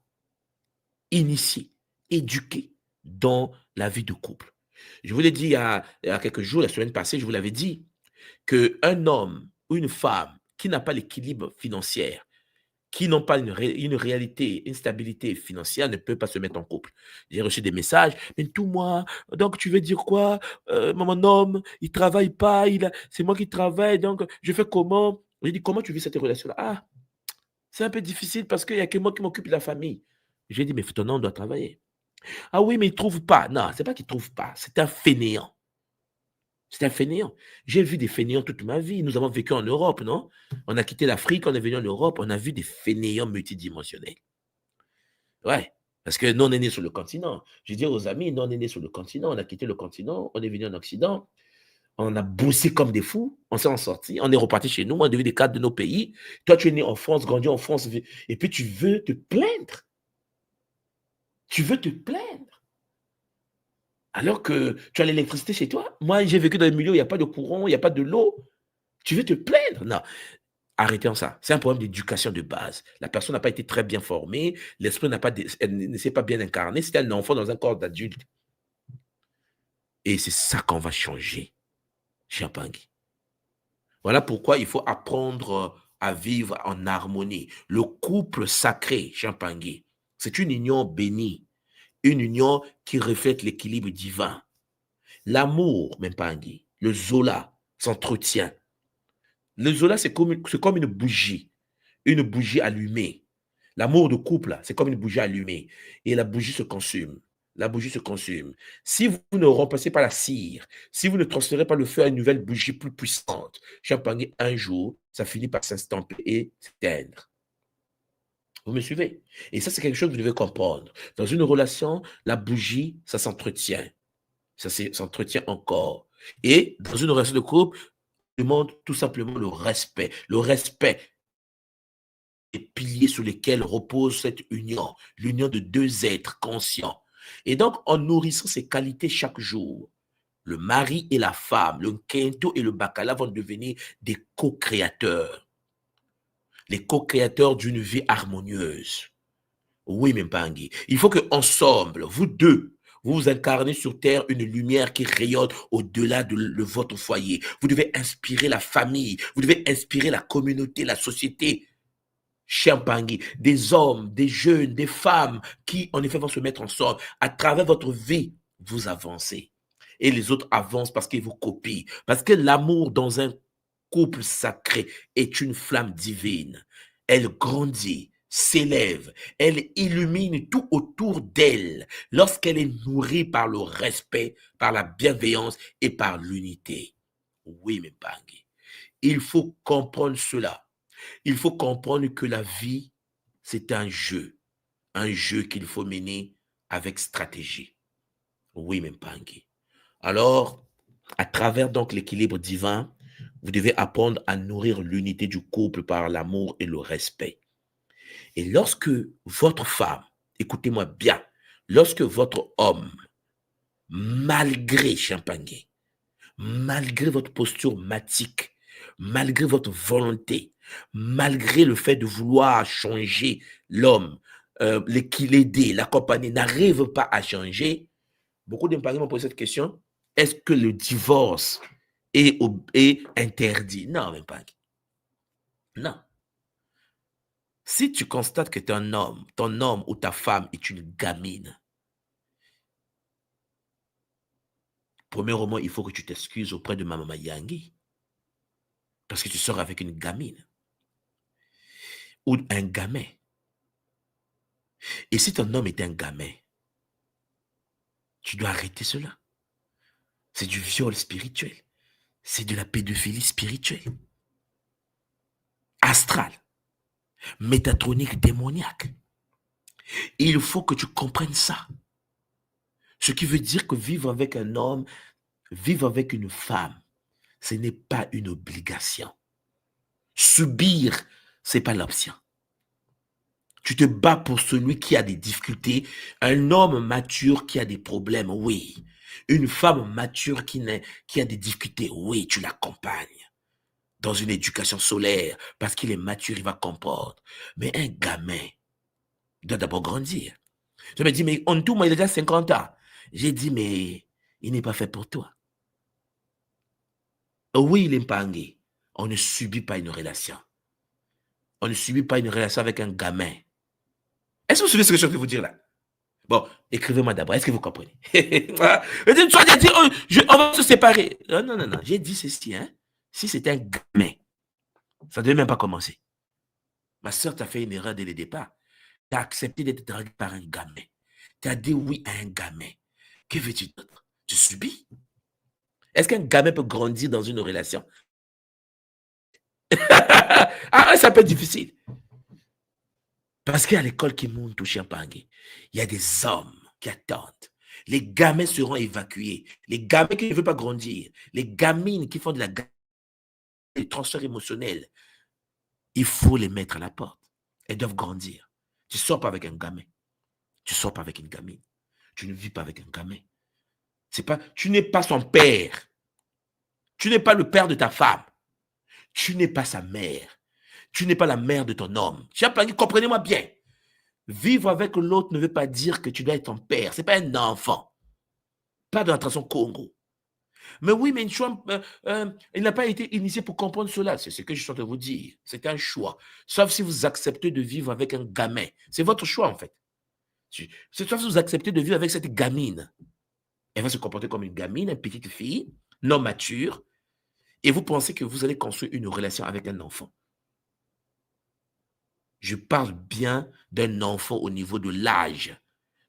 initiés, éduqués dans la vie de couple. Je vous l'ai dit il y a quelques jours, la semaine passée, je vous l'avais dit, qu'un homme ou une femme qui n'a pas l'équilibre financier, qui n'ont pas une réalité, une stabilité financière, ne peut pas se mettre en couple. J'ai reçu des messages, mais tout moi, donc tu veux dire quoi? Mon homme, il travaille pas, c'est moi qui travaille, donc je fais comment? J'ai dit, comment tu vis cette relation-là? Ah, c'est un peu difficile parce qu'il n'y a que moi qui m'occupe de la famille. J'ai dit, mais ton homme doit travailler. Ah oui, mais il ne trouve pas. Non, c'est pas qu'il ne trouve pas, c'est un fainéant. C'est un fainéant. J'ai vu des fainéants toute ma vie. Nous avons vécu en Europe, non? On a quitté l'Afrique, on est venu en Europe, on a vu des fainéants multidimensionnels. Ouais, parce que nous, on est nés sur le continent. Je dis aux amis, nous, on est nés sur le continent, on a quitté le continent, on est venu en Occident, on a bossé comme des fous, on s'est en sorti, on est reparti chez nous, on a devenu des cadres de nos pays. Toi, tu es né en France, grandi en France, et puis tu veux te plaindre. Tu veux te plaindre. Alors que tu as l'électricité chez toi. Moi, j'ai vécu dans un milieu où il n'y a pas de courant, il n'y a pas de l'eau. Tu veux te plaindre? Non. Arrêtons ça. C'est un problème d'éducation de base. La personne n'a pas été très bien formée, l'esprit ne s'est pas bien incarné. C'est un enfant dans un corps d'adulte. Et c'est ça qu'on va changer, Champangui. Voilà pourquoi il faut apprendre à vivre en harmonie. Le couple sacré, Champangui, c'est une union bénie, une union qui reflète l'équilibre divin. L'amour, Mpangui, le Zola s'entretient. Le Zola, c'est comme une bougie allumée. L'amour de couple, c'est comme une bougie allumée. Et la bougie se consume. La bougie se consume. Si vous ne remplacez pas la cire, si vous ne transférez pas le feu à une nouvelle bougie plus puissante, Champagné, un jour, ça finit par s'estomper et s'éteindre. Vous me suivez? Et ça, c'est quelque chose que vous devez comprendre. Dans une relation, la bougie, ça s'entretient. Ça s'entretient encore. Et dans une relation de couple, on demande tout simplement le respect. Le respect les piliers sur lesquels repose cette union, l'union de deux êtres conscients. Et donc, en nourrissant ces qualités chaque jour, le mari et la femme, le quinto et le bacala vont devenir des co-créateurs, les co-créateurs d'une vie harmonieuse. Oui, Mpangui. Il faut qu'ensemble, vous deux, vous incarnez sur Terre une lumière qui rayonne au-delà de votre foyer. Vous devez inspirer la famille, vous devez inspirer la communauté, la société. Champangui, des hommes, des jeunes, des femmes qui, en effet, vont se mettre ensemble. À travers votre vie, vous avancez. Et les autres avancent parce qu'ils vous copient. Parce que l'amour dans un couple sacré est une flamme divine. Elle grandit, s'élève, elle illumine tout autour d'elle lorsqu'elle est nourrie par le respect, par la bienveillance et par l'unité. Oui, mes Bangui. Il faut comprendre cela. Il faut comprendre que la vie, c'est un jeu qu'il faut mener avec stratégie. Oui, Mpangui. Alors, à travers donc l'équilibre divin, vous devez apprendre à nourrir l'unité du couple par l'amour et le respect. Et lorsque votre femme, écoutez-moi bien, lorsque votre homme, malgré Champagné, malgré votre posture matique, malgré votre volonté, malgré le fait de vouloir changer l'homme, l'aider, l'accompagner, n'arrive pas à changer, beaucoup d'employés m'ont posé cette question, est-ce que le divorce est interdit? Non, même pas. Non. Si tu constates que ton homme ou ta femme est une gamine, premièrement, il faut que tu t'excuses auprès de Maman Yangi. Parce que tu sors avec une gamine ou un gamin. Et si ton homme est un gamin, tu dois arrêter cela. C'est du viol spirituel. C'est de la pédophilie spirituelle. Astrale. Métatronique démoniaque. Et il faut que tu comprennes ça. Ce qui veut dire que vivre avec un homme, vivre avec une femme, ce n'est pas une obligation. Subir, ce n'est pas l'option. Tu te bats pour celui qui a des difficultés. Un homme mature qui a des problèmes, oui. Une femme mature qui a des difficultés, oui, tu l'accompagnes. Dans une éducation solaire, parce qu'il est mature, il va comprendre. Mais un gamin doit d'abord grandir. Je me dis, mais en tout, moi, il a déjà 50 ans. J'ai dit, mais il n'est pas fait pour toi. Oui, il est Mpangi. On ne subit pas une relation. On ne subit pas une relation avec un gamin. Est-ce que vous suivez ce que je suis en train de vous dire là? Bon, écrivez-moi d'abord. Est-ce que vous comprenez? Voilà. Soit j'ai dit, on va se séparer. Non, non, non, non. J'ai dit ceci, hein. Si c'était un gamin, ça ne devait même pas commencer. Ma soeur t'a fait une erreur dès le départ. Tu as accepté d'être dragué par un gamin. Tu as dit oui à un gamin. Que veux-tu d'autre? Tu subis? Est-ce qu'un gamin peut grandir dans une relation? Ah, ça peut être difficile. Parce qu'à l'école qui monte touché à Pangui, il y a des hommes qui attendent. Les gamins seront évacués. Les gamins qui ne veulent pas grandir. Les gamines qui font des transferts émotionnels. Il faut les mettre à la porte. Elles doivent grandir. Tu ne sors pas avec un gamin. Tu ne sors pas avec une gamine. Tu ne vis pas avec un gamin. Tu n'es pas son père. Tu n'es pas le père de ta femme. Tu n'es pas sa mère. Tu n'es pas la mère de ton homme. Comprenez-moi bien. Vivre avec l'autre ne veut pas dire que tu dois être ton père. Ce n'est pas un enfant. Pas dans la tradition Congo. Mais oui, mais il n'a pas été initié pour comprendre cela. C'est ce que je suis en train de vous dire. C'est un choix. Sauf si vous acceptez de vivre avec un gamin. C'est votre choix, en fait. Sauf si vous acceptez de vivre avec cette gamine. Elle va se comporter comme une gamine, une petite fille, non mature. Et vous pensez que vous allez construire une relation avec un enfant. Je parle bien d'un enfant au niveau de l'âge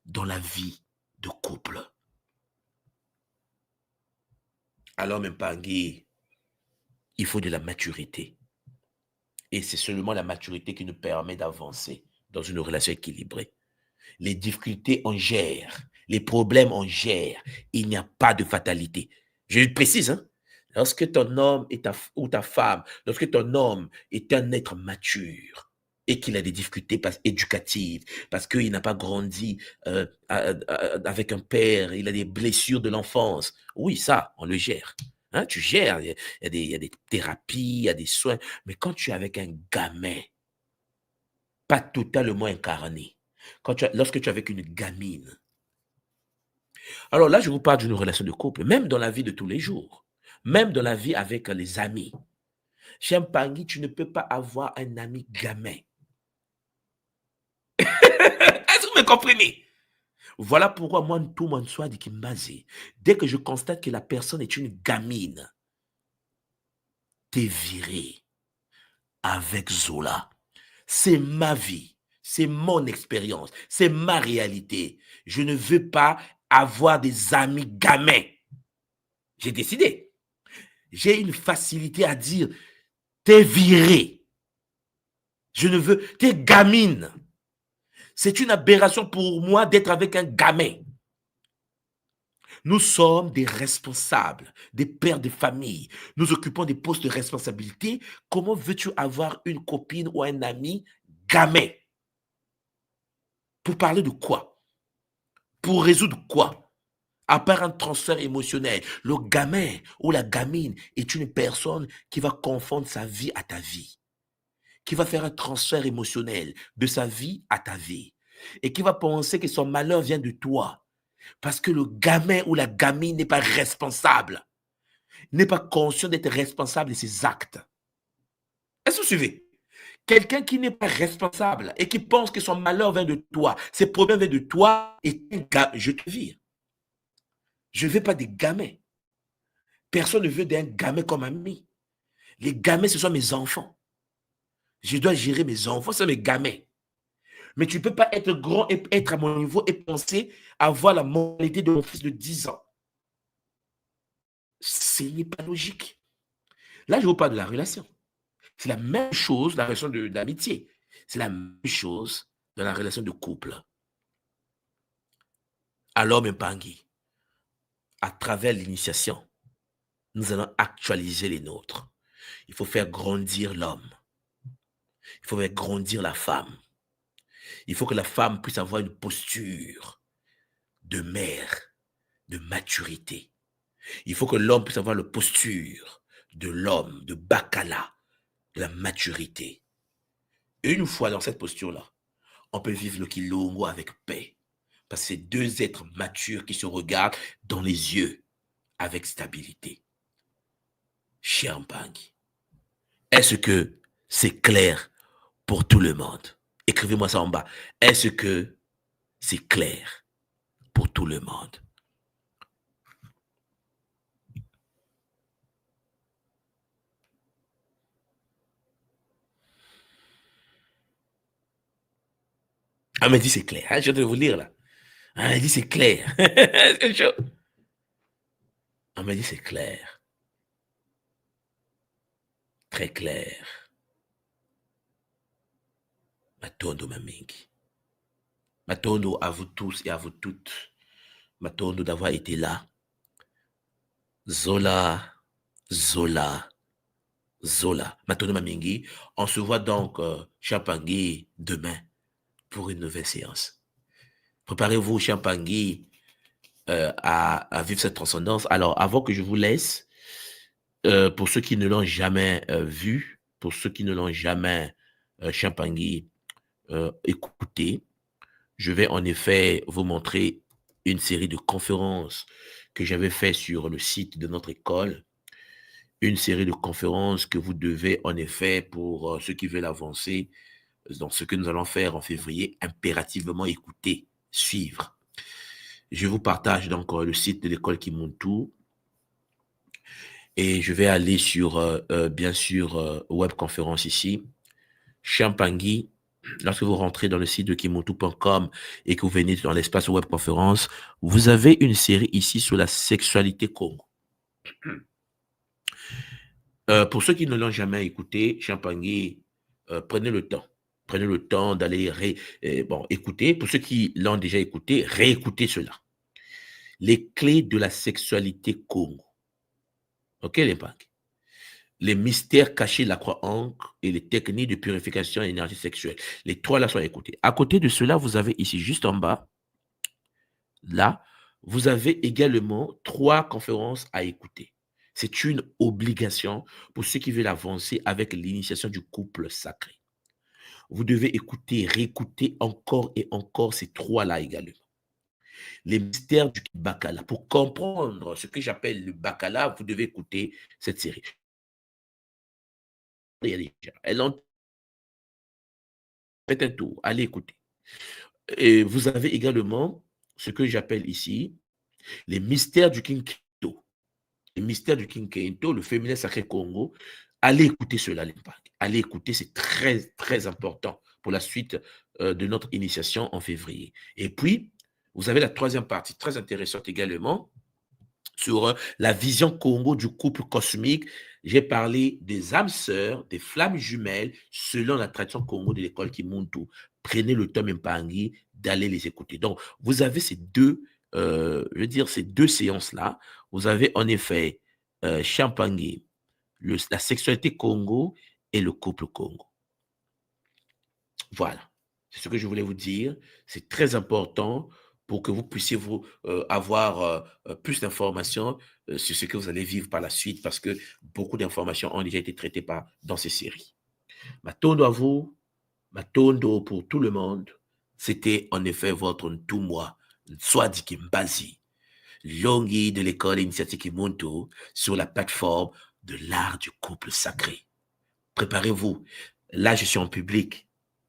dans la vie de couple. Alors, même Pangui, il faut de la maturité. Et c'est seulement la maturité qui nous permet d'avancer dans une relation équilibrée. Les difficultés, on gère. Les problèmes, on gère. Il n'y a pas de fatalité. Je précise, hein? Lorsque ton homme ou ta femme, lorsque ton homme est un être mature et qu'il a des difficultés éducatives, parce qu'il n'a pas grandi avec un père, il a des blessures de l'enfance, oui, ça, on le gère. Hein, tu gères, il y a des thérapies, il y a des soins. Mais quand tu es avec un gamin, pas totalement incarné, lorsque tu es avec une gamine, alors là, je vous parle d'une relation de couple, même dans la vie de tous les jours, même dans la vie avec les amis. Chez Mpangi, tu ne peux pas avoir un ami gamin. Est-ce que vous me comprenez? Voilà pourquoi moi, tout mon soir de Kimbazi, dès que je constate que la personne est une gamine, t'es viré avec Zola. C'est ma vie, c'est mon expérience, c'est ma réalité. Je ne veux pas avoir des amis gamins. J'ai décidé. J'ai une facilité à dire, t'es viré. Je ne veux, t'es gamine. C'est une aberration pour moi d'être avec un gamin. Nous sommes des responsables, des pères de famille. Nous occupons des postes de responsabilité. Comment veux-tu avoir une copine ou un ami gamin? Pour parler de quoi? Pour résoudre quoi? À part un transfert émotionnel. Le gamin ou la gamine est une personne qui va confondre sa vie à ta vie, qui va faire un transfert émotionnel de sa vie à ta vie et qui va penser que son malheur vient de toi. Parce que le gamin ou la gamine n'est pas responsable, n'est pas conscient d'être responsable de ses actes. Est-ce que vous suivez? Quelqu'un qui n'est pas responsable et qui pense que son malheur vient de toi, ses problèmes viennent de toi, et je te vire. Je ne veux pas des gamins. Personne ne veut d'un gamin comme ami. Les gamins, ce sont mes enfants. Je dois gérer mes enfants, c'est mes gamins. Mais tu ne peux pas être grand et être à mon niveau et penser avoir la mentalité de mon fils de 10 ans. Ce n'est pas logique. Là, je vous parle de la relation. C'est la même chose dans la relation d'amitié. C'est la même chose dans la relation de couple. Alors, Mpangi, à travers l'initiation, nous allons actualiser les nôtres. Il faut faire grandir l'homme. Il faut faire grandir la femme. Il faut que la femme puisse avoir une posture de mère, de maturité. Il faut que l'homme puisse avoir la posture de l'homme, de Bacala, de la maturité. Et une fois dans cette posture-là, on peut vivre le Kilongo avec paix. Parce que c'est deux êtres matures qui se regardent dans les yeux avec stabilité. Cher Mpangi, est-ce que c'est clair pour tout le monde? Écrivez-moi ça en bas. Est-ce que c'est clair pour tout le monde? Ah, mais dit c'est clair. Hein, je vais vous lire là. Ah, elle dit c'est clair. C'est chaud. Ah, mais dit c'est clair. Très clair. Matondo Mamingi. Matondo à vous tous et à vous toutes. Matondo d'avoir été là. Zola, Zola, Zola. Matondo Mamingi. On se voit donc, Champangui, demain pour une nouvelle séance. Préparez-vous, Champangui, à vivre cette transcendance. Alors, avant que je vous laisse, pour ceux qui ne l'ont jamais vu, pour ceux qui ne l'ont jamais, Champangui, écouté, je vais en effet vous montrer une série de conférences que j'avais fait sur le site de notre école. Une série de conférences que vous devez en effet, pour ceux qui veulent avancer dans ce que nous allons faire en février, impérativement écouter, suivre. Je vous partage donc le site de l'école Kimuntu et je vais aller sur, bien sûr, webconférence ici. Champangui, lorsque vous rentrez dans le site de kimuntu.com et que vous venez dans l'espace webconférence, vous avez une série ici sur la sexualité Congo. Pour ceux qui ne l'ont jamais écouté, Champangui, prenez le temps. Prenez le temps d'aller écouter. Pour ceux qui l'ont déjà écouté, réécoutez cela. Les clés de la sexualité Congo. OK, les pangs? Les mystères cachés de la croix-ancre et les techniques de purification et énergie sexuelle. Les trois là sont écoutés. À côté de cela, vous avez ici, juste en bas, là, vous avez également 3 conférences à écouter. C'est une obligation pour ceux qui veulent avancer avec l'initiation du couple sacré. Vous devez écouter, réécouter encore et encore ces 3-là également. Les mystères du Bacala. Pour comprendre ce que j'appelle le Bacala, vous devez écouter cette série. Elle en fait un tour, allez écouter. Et vous avez également ce que j'appelle ici les mystères du King Kento. Les mystères du King Kento, le féminin sacré Congo. Allez écouter cela, l'impact. Allez écouter, c'est très, très important pour la suite de notre initiation en février. Et puis, vous avez la 3e partie, très intéressante également, sur la vision Congo du couple cosmique. J'ai parlé des âmes sœurs, des flammes jumelles, selon la tradition Congo de l'école Kimuntu. Prenez le temps Mpangi d'aller les écouter. Donc, vous avez ces deux, ces deux séances-là. Vous avez en effet Champangui, la sexualité Congo et le couple Congo. Voilà. C'est ce que je voulais vous dire. C'est très important pour que vous puissiez avoir plus d'informations sur ce que vous allez vivre par la suite, parce que beaucoup d'informations ont déjà été traitées dans ces séries. Matondo à vous, Matondo pour tout le monde. C'était en effet votre Ntumwa, Nswadi Kimbazi, Longi de l'école initiatique Kimuntu sur la plateforme de l'art du couple sacré. Préparez-vous. Là, je suis en public.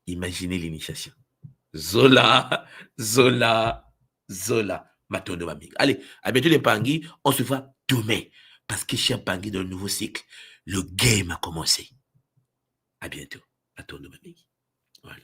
Imaginez l'initiation. Zola, Zola, Zola, Matondo Maming. Allez, à bientôt les Pangui. On se voit demain. Parce que chez Pangui, dans le nouveau cycle, le game a commencé. À bientôt. Matondo Maming. Voilà.